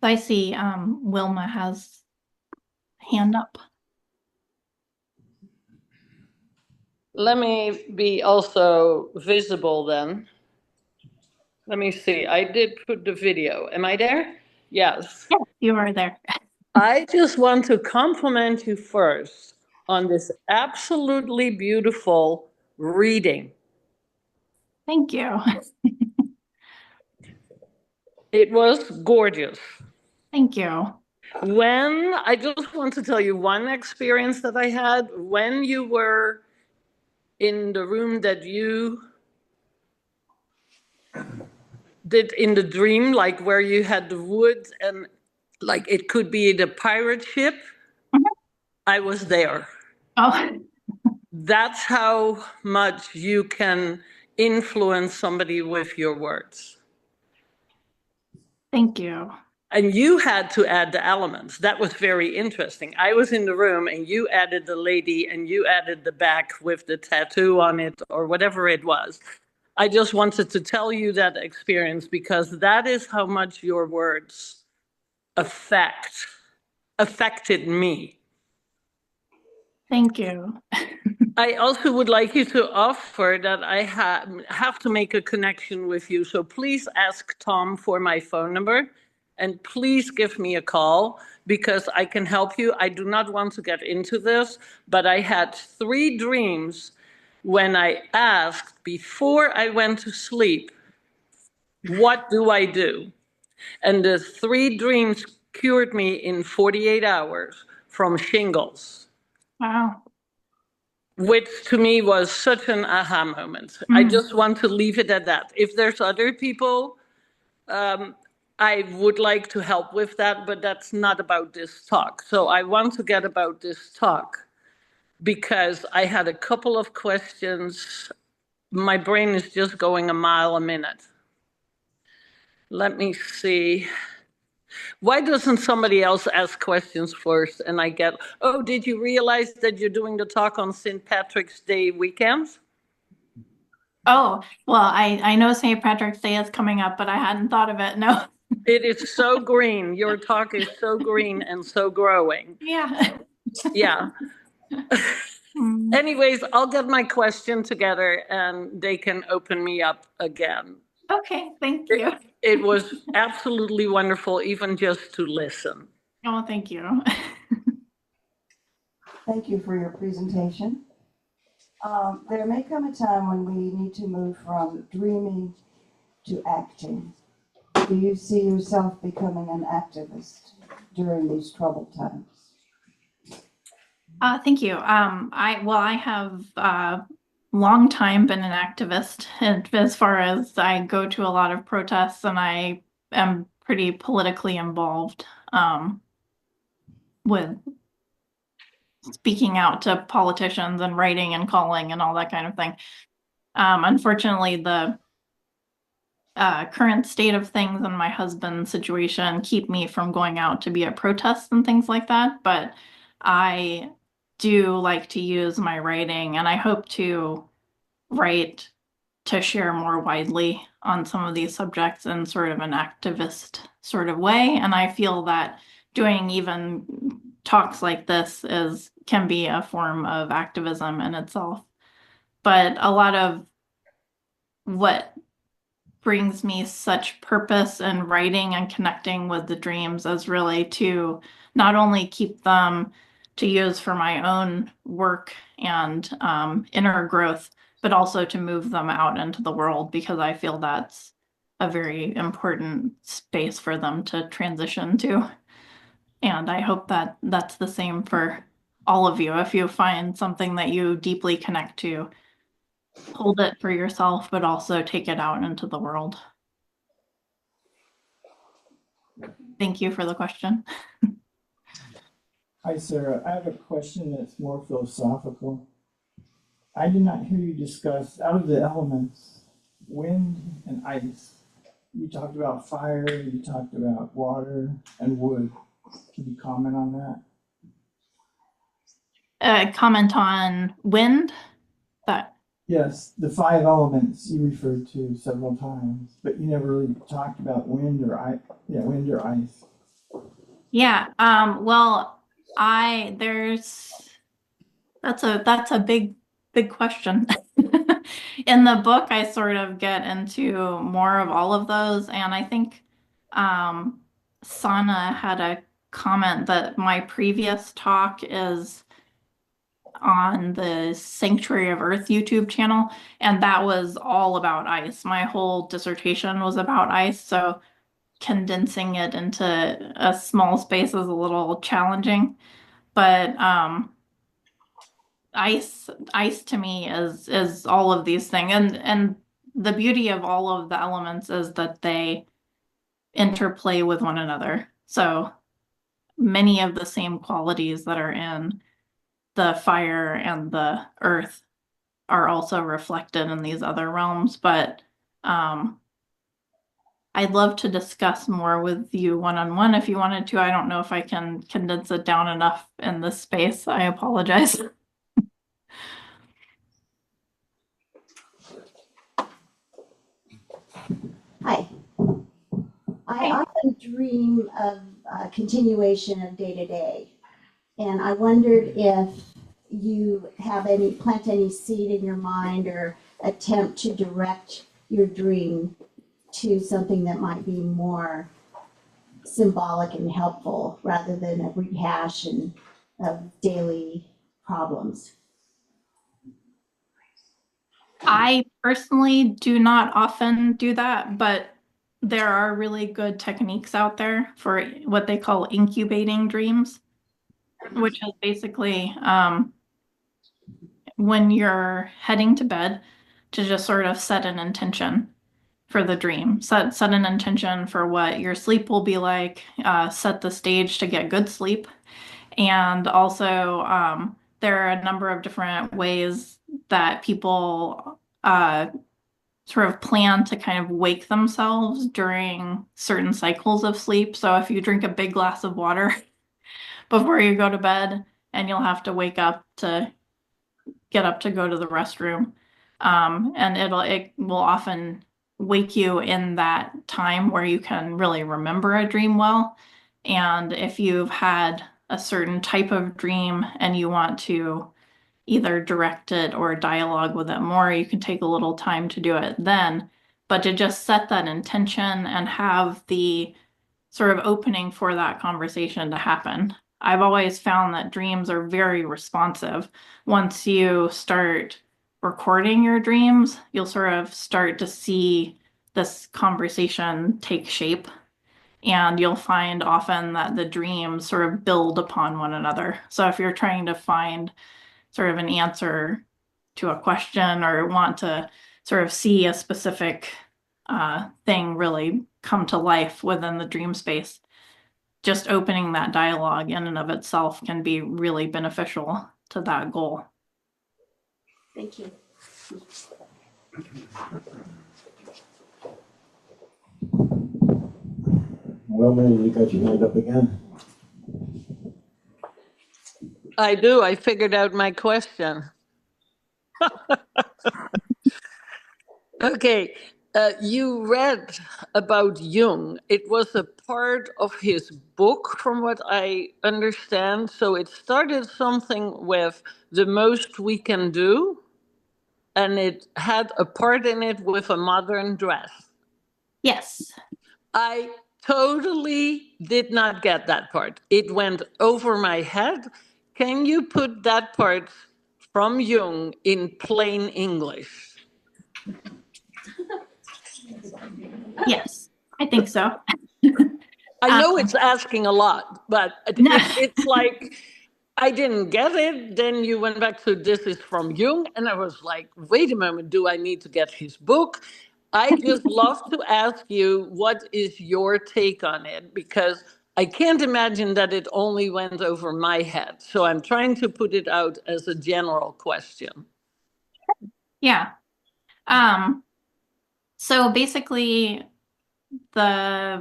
I see Wilma has hand up. Let me be also visible then. Let me see. I did put the video. Am I there? Yes. Yes, you are there. I just want to compliment you first on this absolutely beautiful reading. Thank you. It was gorgeous. Thank you. When I just want to tell you one experience that I had when you were in the room that you did in the dream, like where you had the woods and like it could be the pirate ship. Mhm. I was there. Oh, That's how much you can influence somebody with your words. thank you. And you had to add the elements. That was very interesting. I was in the room and you added the lady and you added the back with the tattoo on it or whatever it was. I just wanted to tell you that experience because that is how much your words affected me. Thank you. I also would like you to offer that I have to make a connection with you. So please ask Tom for my phone number and please give me a call because I can help you. I do not want to get into this, but I had 3 dreams when I asked before I went to sleep, what do I do? And the 3 dreams cured me in 48 hours from shingles. Wow. Which to me was such an aha moment. I just want to leave it at that. If there's other people, I would like to help with that, but that's not about this talk. So I want to get about this talk because I had a couple of questions. My brain is just going a mile a minute. Let me see. Why doesn't somebody else ask questions first and I get, oh, did you realize that you're doing the talk on St. Patrick's Day weekends? Oh, well, I know St. Patrick's Day is coming up, but I hadn't thought of it. No. It is so green. Your talk is so green and so growing. Yeah. Yeah. Anyways, I'll get my question together and they can open me up again. Okay, thank you. It was absolutely wonderful, even just to listen. Oh, thank you. Thank you for your presentation. There may come a time when we need to move from dreaming to acting. Do you see yourself becoming an activist during these troubled times? Thank you. I have long time been an activist, and as far as I go to a lot of protests, and I am pretty politically involved with speaking out to politicians and writing and calling and all that kind of thing. Unfortunately, the current state of things and my husband's situation keep me from going out to be at protests and things like that. But I do like to use my writing, and I hope to write to share more widely on some of these subjects in sort of an activist sort of way. And I feel that doing even talks like this can be a form of activism in itself. But a lot of what brings me such purpose in writing and connecting with the dreams is really to not only keep them to use for my own work and inner growth, but also to move them out into the world because I feel that's a very important space for them to transition to. And I hope that that's the same for all of you. If you find something that you deeply connect to, hold it for yourself, but also take it out into the world. Thank you for the question. Hi, Sarah. I have a question that's more philosophical. I did not hear you discuss, out of the elements, wind and ice. You talked about fire, you talked about water and wood. Can you comment on that? Comment on wind. That Yes, the five elements you referred to several times, but you never really talked about wind or ice. Yeah, wind or ice. yeah. Well, that's a big question. In the book, I sort of get into more of all of those, and I think Sana had a comment that my previous talk is on the Sanctuary of Earth YouTube channel, and that was all about ice. My whole dissertation was about ice, so condensing it into a small space is a little challenging. But ice to me is all of these things, and the beauty of all of the elements is that they interplay with one another. So many of the same qualities that are in the fire and the earth are also reflected in these other realms. But I'd love to discuss more with you one-on-one if you wanted to. I don't know if I can condense it down enough in this space. I apologize. Hi. I often dream of a continuation of day to day. And I wondered if you have plant any seed in your mind or attempt to direct your dream to something that might be more symbolic and helpful rather than a rehash of daily problems. I personally do not often do that, but there are really good techniques out there for what they call incubating dreams, which is basically when you're heading to bed to just sort of set an intention for the dream. Set an intention for what your sleep will be like, set the stage to get good sleep. And also, there are a number of different ways that people sort of plan to kind of wake themselves during certain cycles of sleep. So if you drink a big glass of water before you go to bed, and you'll have to wake up to get up to go to the restroom, and it will often wake you in that time where you can really remember a dream well. And if you've had a certain type of dream and you want to either direct it or dialogue with it more, you can take a little time to do it then. But to just set that intention and have the sort of opening for that conversation to happen. I've always found that dreams are very responsive. Once you start recording your dreams, you'll sort of start to see this conversation take shape. And you'll find often that the dreams sort of build upon one another. So if you're trying to find sort of an answer to a question or want to sort of see a specific thing really come to life within the dream space, just opening that dialogue in and of itself can be really beneficial to that goal. Thank you. Well, Mary, you got your hand up again? I do. I figured out my question. Okay. You read about Jung. It was a part of his book, from what I understand. So it started something with The Most We Can Do, and it had a part in it with a modern dress. Yes. I totally did not get that part. It went over my head. Can you put that part from Jung in plain English? Yes, I think so. I know it's asking a lot, but No. it's like I didn't get it. Then you went back to this is from Jung, and I was like, wait a moment, do I need to get his book? I just love to ask you, what is your take on it? Because I can't imagine that it only went over my head. So I'm trying to put it out as a general question. Yeah. So basically I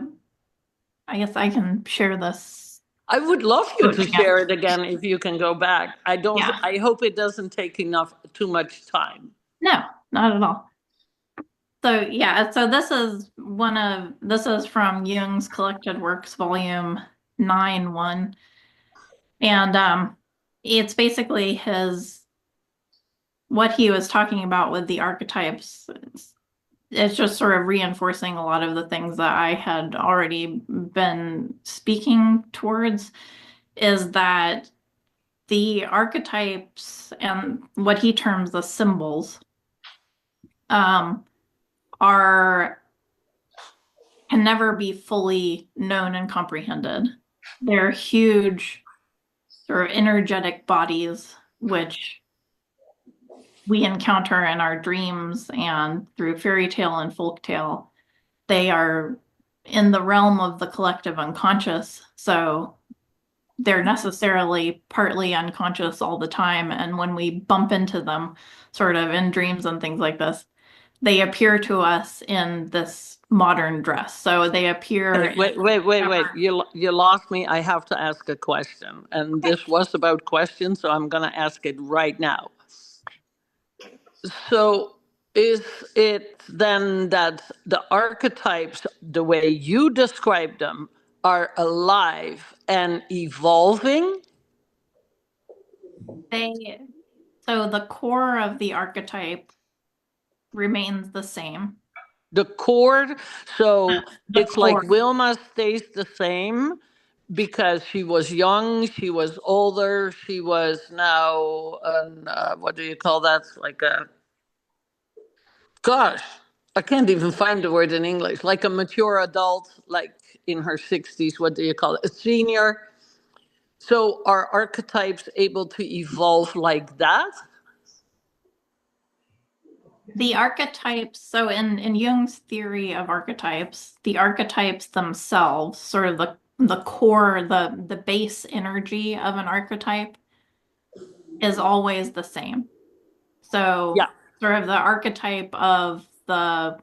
guess I can share this. I would love you to Yeah. share it again if you can go back. Yeah. I hope it doesn't take too much time. No, not at all. So yeah, so this is from Jung's Collected Works, Volume 9, 1. And it's basically what he was talking about with the archetypes. It's just sort of reinforcing a lot of the things that I had already been speaking towards, is that the archetypes and what he terms the symbols can never be fully known and comprehended. They're huge sort of energetic bodies, which we encounter in our dreams and through fairy tale and folk tale. They are in the realm of the collective unconscious, so they're necessarily partly unconscious all the time. And when we bump into them sort of in dreams and things like this, they appear to us in this modern dress. So they appear. Wait. You lost me. I have to ask a question. And this was about questions, so I'm going to ask it right now. So is it then that the archetypes, the way you describe them, are alive and evolving? So the core of the archetype remains the same. The core, so it's core. like Wilma stays the same because she was young, she was older, she was now, what do you call that? Like gosh, I can't even find the word in English. Like a mature adult, like in her 60s, what do you call it? A senior. So are archetypes able to evolve like that? The archetypes, so in Jung's theory of archetypes, the archetypes themselves, sort of the core, the base energy of an archetype is always the same. So yeah, sort of the archetype of the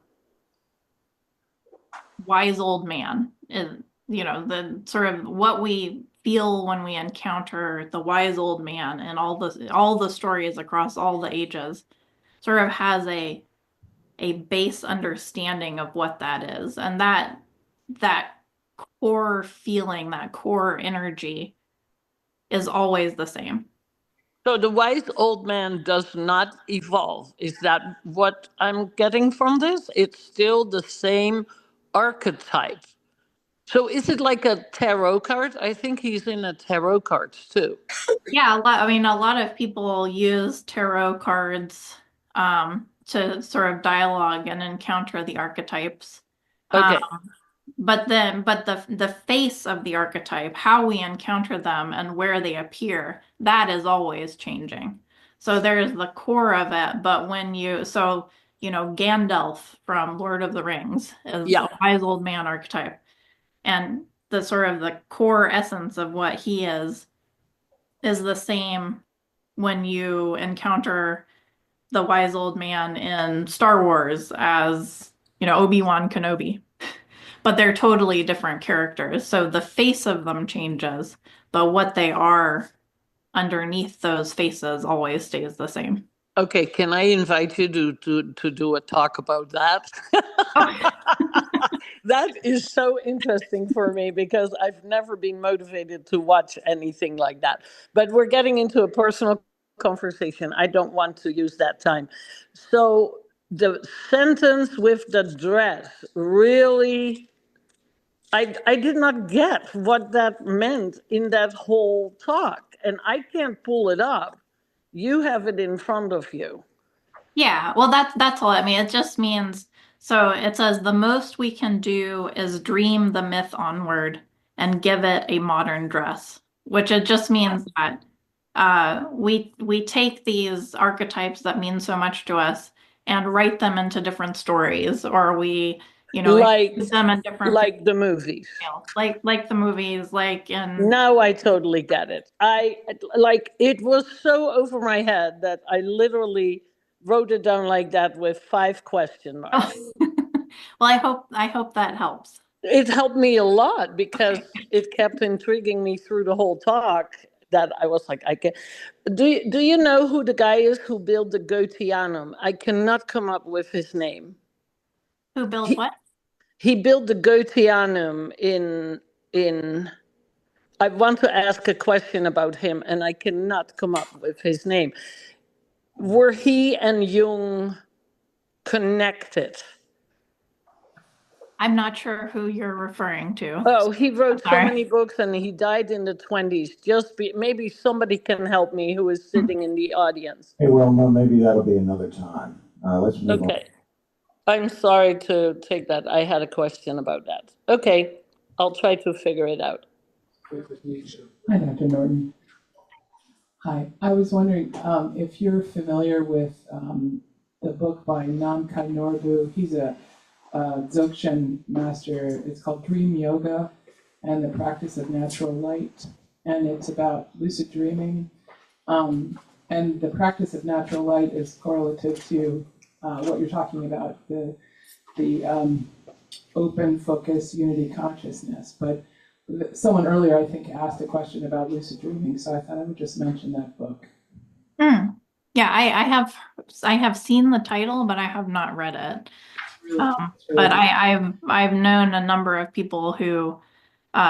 wise old man is, the sort of what we feel when we encounter the wise old man, and all the stories across all the ages sort of has a base understanding of what that is. And that core feeling, that core energy is always the same. So the wise old man does not evolve. Is that what I'm getting from this? It's still the same archetype. So is it like a tarot card? I think he's in a tarot cards too. Yeah, a lot of people use tarot cards to sort of dialogue and encounter the archetypes. Okay. But the face of the archetype, how we encounter them and where they appear, that is always changing. So there's the core of it, but Gandalf from Lord of the Rings is a wise old man archetype. And the sort of the core essence of what he is the same when you encounter the wise old man in Star Wars as, Obi-Wan Kenobi. But they're totally different characters. So the face of them changes, but what they are underneath those faces always stays the same. Okay, can I invite you to do a talk about that? That is so interesting for me because I've never been motivated to watch anything like that. But we're getting into a personal conversation. I don't want to use that time. So the sentence with the dress really, I did not get what that meant in that whole talk. And I can't pull it up. You have it in front of you. Yeah, well, that's all. It just means, so it says the most we can do is dream the myth onward and give it a modern dress, which it just means that we take these archetypes that mean so much to us and write them into different stories, or we, Like, use them in different like the movies. like the movies, like in Now I totally get it. It was so over my head that I literally wrote it down like that with 5 question marks. well, I hope that helps. It helped me a lot because it kept intriguing me through the whole talk that I was like, I can. Do you know who the guy is who built the Goetheanum? I cannot come up with his name. Who built He- what? He built the Goetheanum in. I want to ask a question about him, and I cannot come up with his name. Were he and Jung connected? I'm not sure who you're referring to. Oh, he wrote so Sorry. many books, and he died in the 20s. Maybe somebody can help me who is sitting in the audience. Hey, Wilma, maybe that'll be another time. Let's move on. Okay. I'm sorry to take that. I had a question about that. Okay, I'll try to figure it out. Hi, Dr. Norton. Hi, I was wondering if you're familiar with the book by Namkhai Norbu. He's a Dzogchen master. It's called Dream Yoga and the Practice of Natural Light, and it's about lucid dreaming. And the practice of natural light is correlative to what you're talking about, the open focus unity consciousness. But someone earlier, I think, asked a question about lucid dreaming, so I thought I would just mention that book. Yeah, I have seen the title, but I have not read it. But I've known a number of people who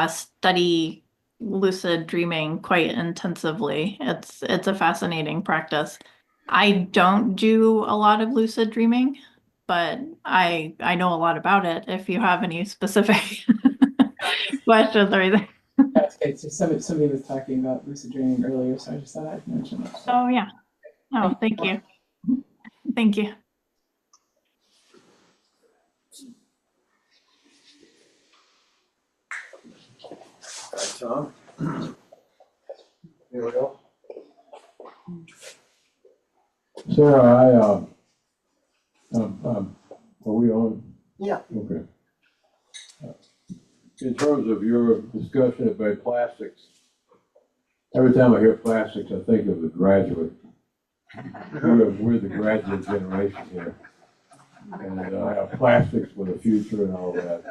study lucid dreaming quite intensively. It's a fascinating practice. I don't do a lot of lucid dreaming, but I know a lot about it. If you have any specific questions or anything. That's great. So somebody was talking about lucid dreaming earlier, so I just thought I'd mention it. Oh yeah. Oh, thank you. Thank you. Tom? Anyone else? Sarah, are we on? Yeah. Okay. In terms of your discussion about plastics, every time I hear plastics, I think of The Graduate. We're the graduate generation here. And how plastics were the future and all that.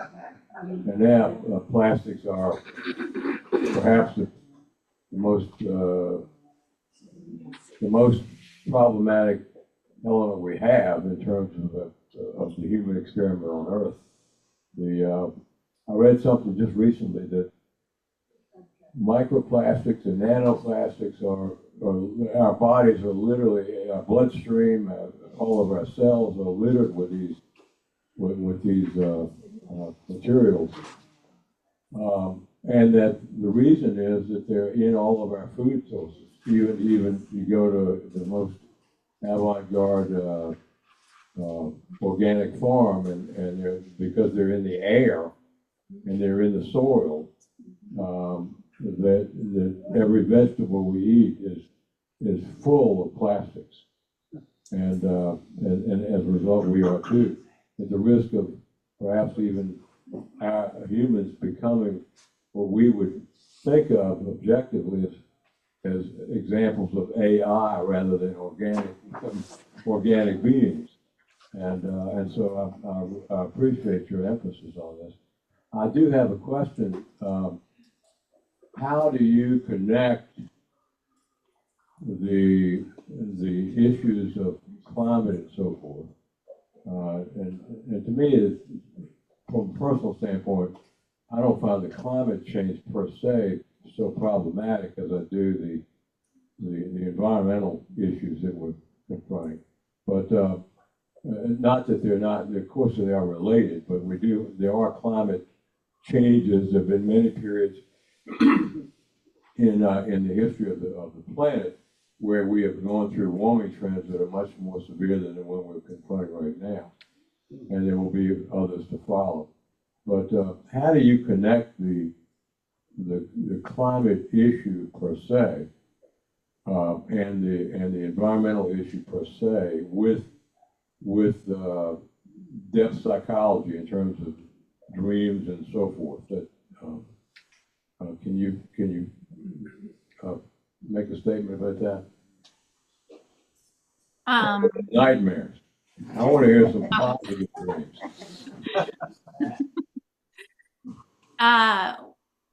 And now plastics are perhaps the most problematic element we have in terms of the human experiment on Earth. I read something just recently that microplastics and nanoplastics are our bodies are literally, our bloodstream, all of our cells are littered with these materials, and that the reason is that they're in all of our food sources. Even you go to the most avant-garde organic farm, and because they're in the air and they're in the soil, that every vegetable we eat is full of plastics, and as a result we are too. At the risk of perhaps even humans becoming what we would think of objectively as examples of AI rather than organic beings. And so I appreciate your emphasis on this. I do have a question. How do you connect the issues of climate and so forth? And to me, from a personal standpoint, I don't find the climate change per se so problematic as I do the environmental issues that we're confronting. But not that they're not, of course they are related, but there are climate changes. There have been many periods in the history of the planet where we have gone through warming trends that are much more severe than the one we're confronting right now. And there will be others to follow. But how do you connect the climate issue per se and the environmental issue per se with depth psychology in terms of dreams and so forth. That can you make a statement about that? Nightmares. I want to hear some positive dreams.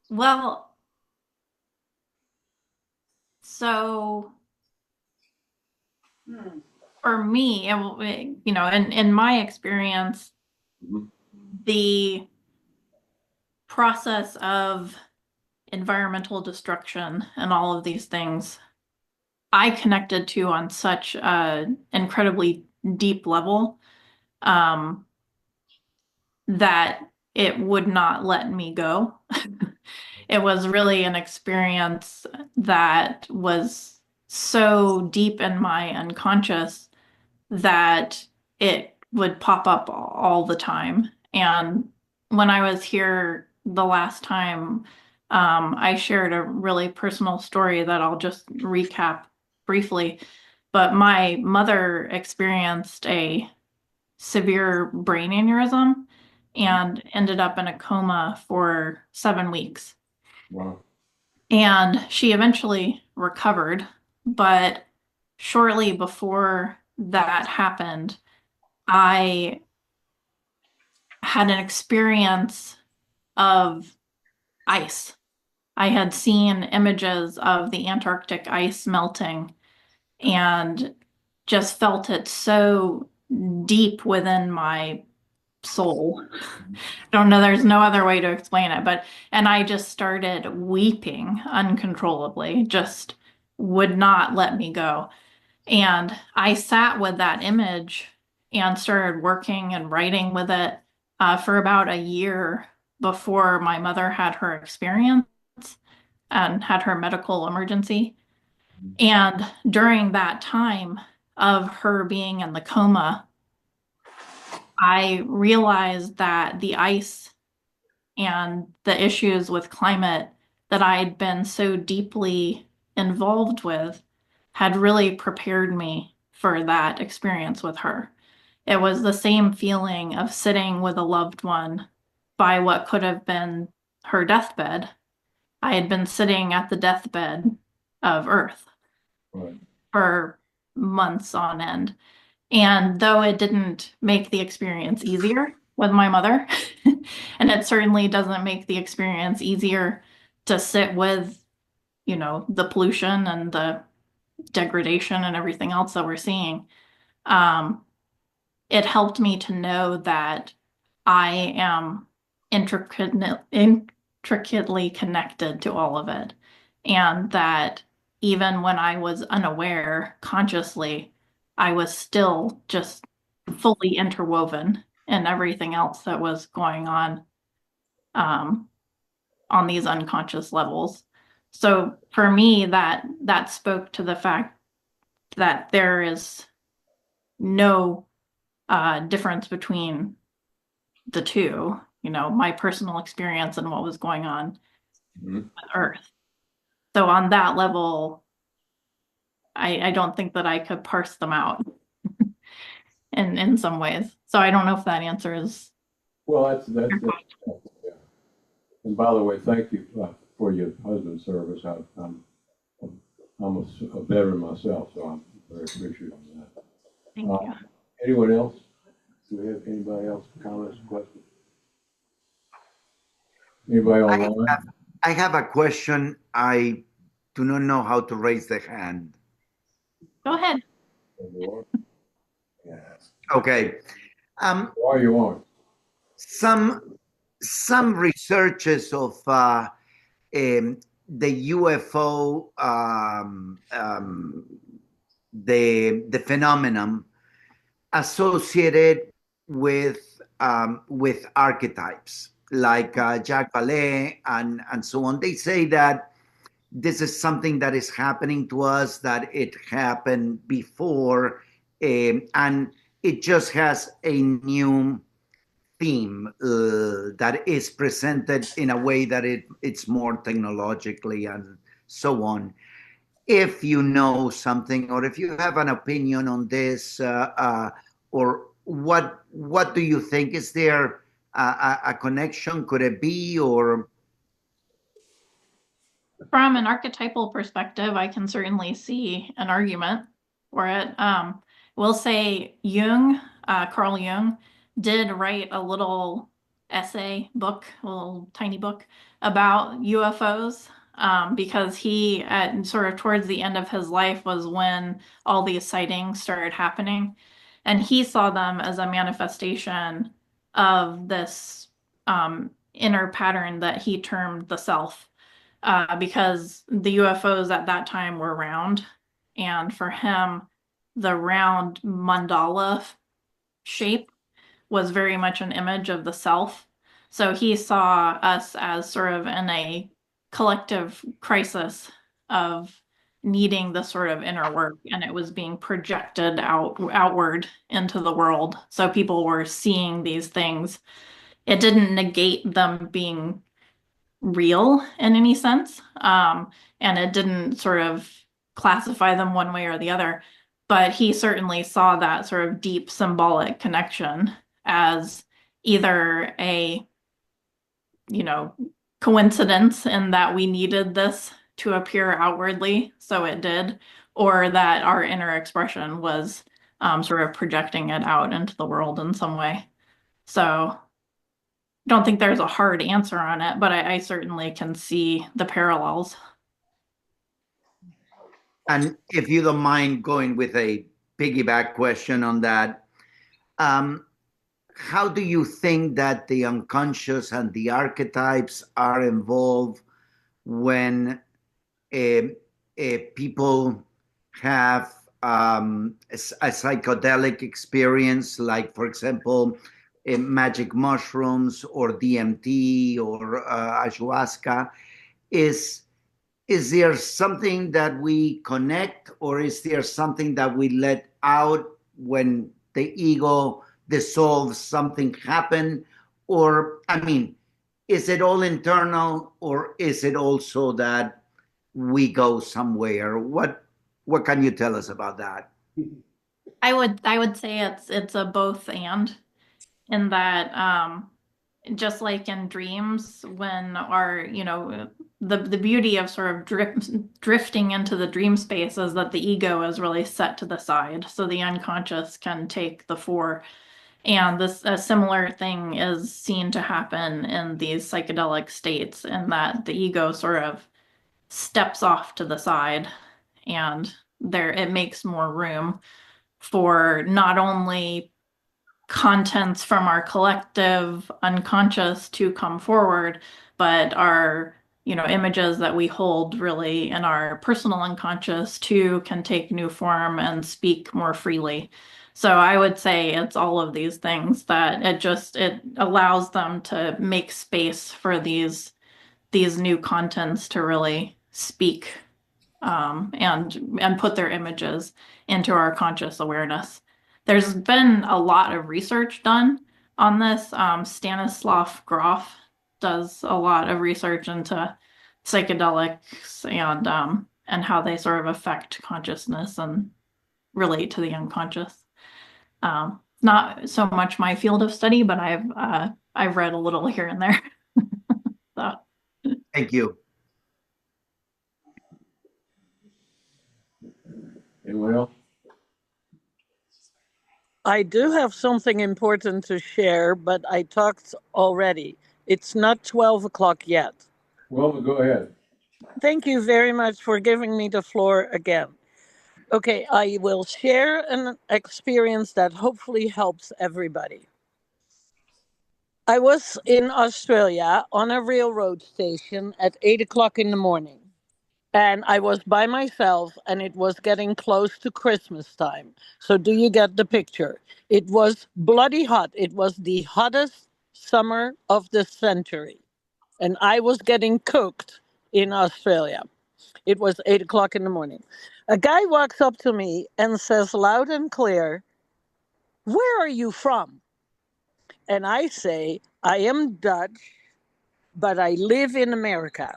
Well, so for me, you know, in my experience, Mhm. the process of environmental destruction and all of these things, I connected to on such an incredibly deep level, that it would not let me go. It was really an experience that was so deep in my unconscious that it would pop up all the time. And when I was here the last time, I shared a really personal story that I'll just recap briefly. But my mother experienced a severe brain aneurysm and ended up in a coma for 7 weeks. Wow. And she eventually recovered, but shortly before that happened, I had an experience of ice. I had seen images of the Antarctic ice melting and just felt it so deep within my soul. Don't know, there's no other way to explain it, and I just started weeping uncontrollably, just would not let me go. And I sat with that image and started working and writing with it for about a year before my mother had her experience and had her medical emergency. And during that time of her being in the coma, I realized that the ice and the issues with climate that I had been so deeply involved with had really prepared me for that experience with her. It was the same feeling of sitting with a loved one by what could have been her deathbed. I had been sitting at the deathbed of Earth Right. for months on end. And though it didn't make the experience easier with my mother, and it certainly doesn't make the experience easier to sit with, you know, the pollution and the degradation and everything else that we're seeing, it helped me to know that I am intricately connected to all of it. And that even when I was unaware consciously, I was still just fully interwoven in everything else that was going on these unconscious levels. So for me, that spoke to the fact that there is no difference between the two, you know, my personal experience and what was going on Mhm. with Earth. So on that level, I don't think that I could parse them out in some ways. So I don't know if that answers. Well, that's yeah. And by the way, thank you for your husband's service. I'm a veteran myself, so I'm very appreciative of that. Thank you. Anyone else? Do we have anybody else comments, questions? Anybody online? I have a question. I do not know how to raise the hand. Go ahead. Yes. Okay. Why you on? Some researchers of the UFO, the phenomenon associated with archetypes like Jacques Vallée and so on. They say that this is something that is happening to us, that it happened before, and it just has a new theme that is presented in a way that it's more technologically and so on. if you know something or if you have an opinion on this, or what do you think? Is there a connection? Could it be, or? From an archetypal perspective, I can certainly see an argument for it. We'll say Jung, Carl Jung, did write a little essay book, a little tiny book about UFOs, because he, at sort of towards the end of his life, was when all these sightings started happening, and he saw them as a manifestation of this inner pattern that he termed the self. Because the UFOs at that time were round. And for him, the round mandala shape was very much an image of the self. So he saw us as sort of in a collective crisis of needing the sort of inner work, and it was being projected outward into the world. So people were seeing these things. It didn't negate them being real in any sense. And it didn't sort of classify them one way or the other. But he certainly saw that sort of deep symbolic connection as either a, coincidence in that we needed this to appear outwardly, so it did, or that our inner expression was sort of projecting it out into the world in some way. So don't think there's a hard answer on it, but I certainly can see the parallels. And if you don't mind going with a piggyback question on that, how do you think that the unconscious and the archetypes are involved when people have a psychedelic experience, like, for example, magic mushrooms or DMT or ayahuasca? Is there something that we connect, or is there something that we let out when the ego dissolves, something happen? Or, I mean, is it all internal, or is it also that we go somewhere? What can you tell us about that? I would say it's a both and, in that just like in dreams, when our, the beauty of sort of drifting into the dream space is that the ego is really set to the side, so the unconscious can take the fore. And a similar thing is seen to happen in these psychedelic states, in that the ego sort of steps off to the side, and it makes more room for not only contents from our collective unconscious to come forward, but our, images that we hold really in our personal unconscious too can take new form and speak more freely. So I would say it's all of these things, that it allows them to make space for these new contents to really speak, and put their images into our conscious awareness. There's been a lot of research done on this. Stanislav Grof does a lot of research into psychedelics and how they sort of affect consciousness and relate to the unconscious. Not so much my field of study, but I've read a little here and there. So. Thank you. Anyone else? I do have something important to share, but I talked already. It's not 12 o'clock yet. Well, go ahead. Thank you very much for giving me the floor again. Okay, I will share an experience that hopefully helps everybody. I was in Australia on a railroad station at 8 o'clock in the morning. And I was by myself, and it was getting close to Christmas time. So do you get the picture? It was bloody hot. It was the hottest summer of the century. And I was getting cooked in Australia. It was 8 o'clock in the morning. A guy walks up to me and says loud and clear, "Where are you from?" And I say, "I am Dutch, but I live in America."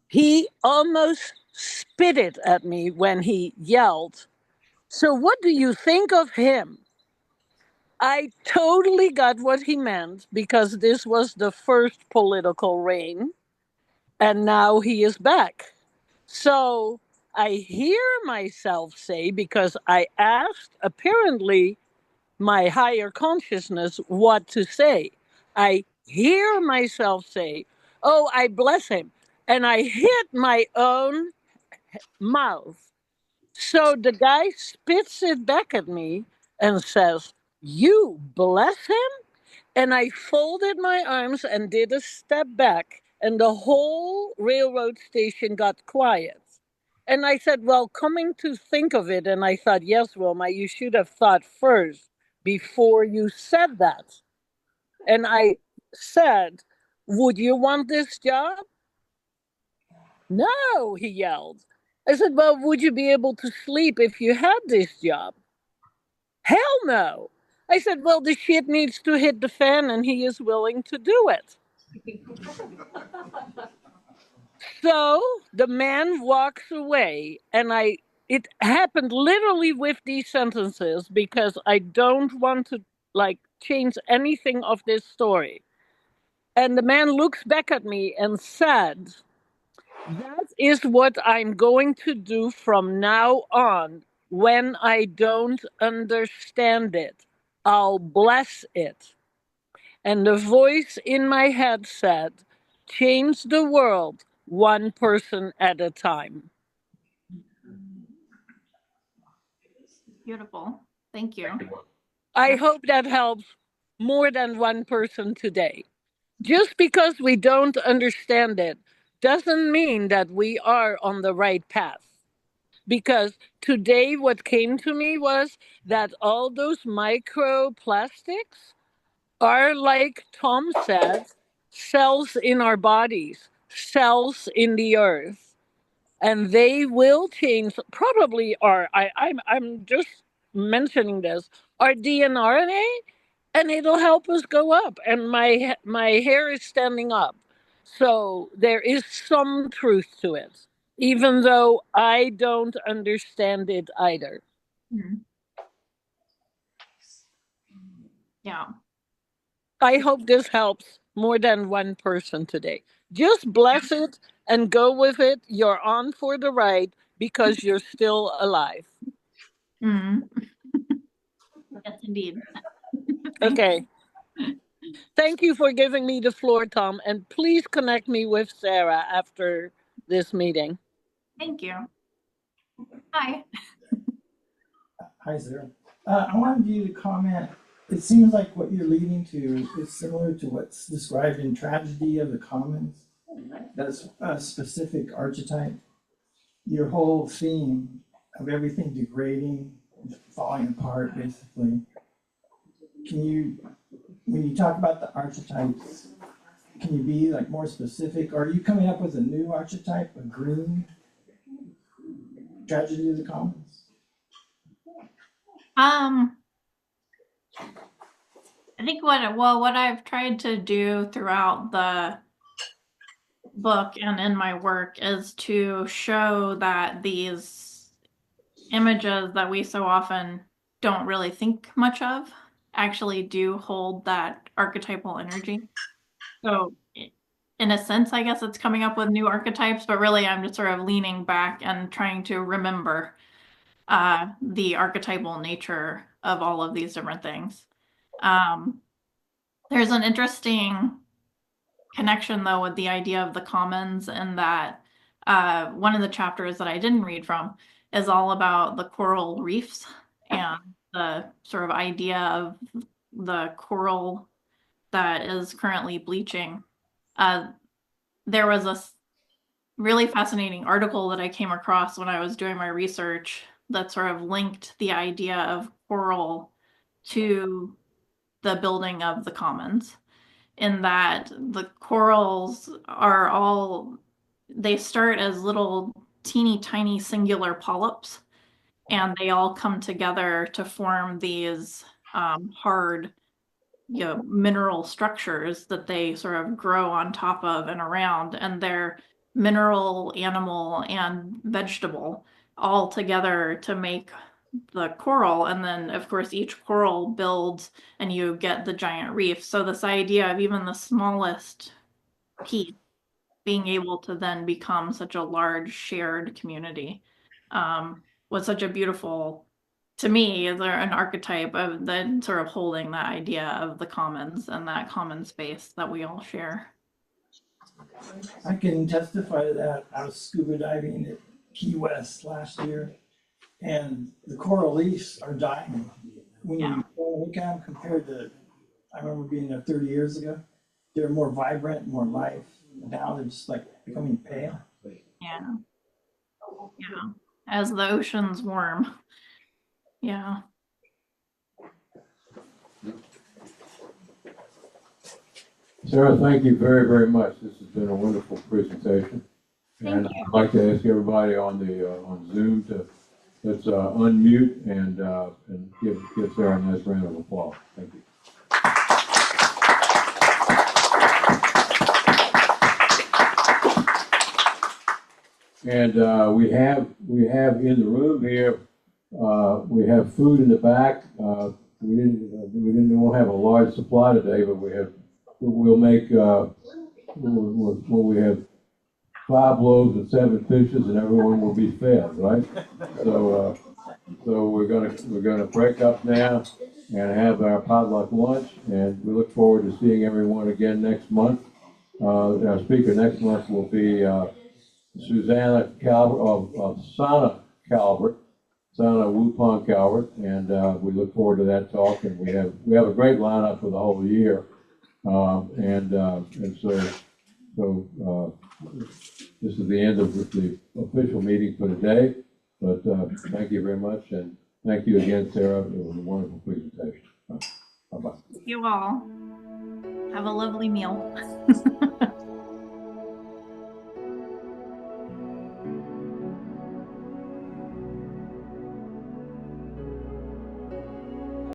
He almost spitted at me when he yelled, "So what do you think of him?" I totally got what he meant because this was the first political reign, and now he is back. So I hear myself say, because I asked apparently my higher consciousness what to say, I hear myself say, "Oh, I bless him." And I hit my own mouth. So the guy spits it back at me and says, "You bless him?" And I folded my arms and did a step back, and the whole railroad station got quiet. And I said, "Well, coming to think of it," and I thought, "Yes, Wilma, you should have thought first before you said that." And I said, "Would you want this job?" "No," he yelled. I said, "Well, would you be able to sleep if you had this job?" "Hell no." I said, "Well, the shit needs to hit the fan and he is willing to do it." So the man walks away, and it happened literally with these sentences because I don't want to like change anything of this story. And the man looks back at me and said, "That is what I'm going to do from now on when I don't understand it. I'll bless it." And the voice in my head said, "Change the world one person at a time." Beautiful. Thank you. I hope that helps more than one person today. Just because we don't understand it doesn't mean that we are on the right path. Because today, what came to me was that all those microplastics are, like Tom said, cells in our bodies, cells in the earth, and they will change probably I'm just mentioning this, our DNA, and it'll help us go up. And my hair is standing up. So there is some truth to it, even though I don't understand it either. Mhm. Yeah. I hope this helps more than one person today. Just bless it and go with it. You're on for the ride because you're still alive. Mhm. Yes, indeed. Thank Okay. Thank you for giving me the floor, Tom. And please connect me with Sarah after this meeting. Thank you. Hi. Hi, Sarah. I wanted you to comment. It seems like what you're leading to is similar to what's described in Tragedy of the Commons. That's a specific archetype. Your whole theme of everything degrading, falling apart, basically. Can you, when you talk about the archetypes, can you be like more specific? Are you coming up with a new archetype, a green Tragedy of the Commons? I think what I've tried to do throughout the book and in my work is to show that these images that we so often don't really think much of actually do hold that archetypal energy. So in a sense, I guess it's coming up with new archetypes, but really I'm just sort of leaning back and trying to remember the archetypal nature of all of these different things. There's an interesting connection, though, with the idea of the commons, and that one of the chapters that I didn't read from is all about the coral reefs and the sort of idea of the coral that is currently bleaching. There was a really fascinating article that I came across when I was doing my research that sort of linked the idea of coral to the building of the commons, in that the corals are all, they start as little teeny tiny singular polyps, and they all come together to form these hard, mineral structures that they sort of grow on top of and around, and they're mineral, animal, and vegetable all together to make the coral. And then, of course, each coral builds and you get the giant reef. So this idea of even the smallest piece being able to then become such a large shared community was such a beautiful, to me, is there an archetype of then sort of holding that idea of the commons and that common space that we all share. I can testify to that. I was scuba diving at Key West last year, and the coral reefs are dying. When you look at them compared to, I remember being there 30 years ago, they're more vibrant, more life. Now they're just like becoming pale. Yeah. Yeah. As the oceans warm. Yeah. Sarah, thank you very, very much. This has been a wonderful presentation. And Thank you. I'd like to ask everybody on the on Zoom to let's unmute and give Sarah a nice round of applause. Thank you. And we have in the room here, we have food in the back. We didn't have a large supply today, but we'll make we have 5 loaves and 7 fishes, and everyone will be fed, right? So we're gonna break up now and have our potluck lunch, and we look forward to seeing everyone again next month. Our speaker next month will be Susanna Calvert of Sana Calvert, Sana Wupong Calvert, and we look forward to that talk. And we have a great lineup for the whole year, and so this is the end of the official meeting for today. But thank you very much, and thank you again, Sarah. It was a wonderful presentation. Bye bye. You all have a lovely meal.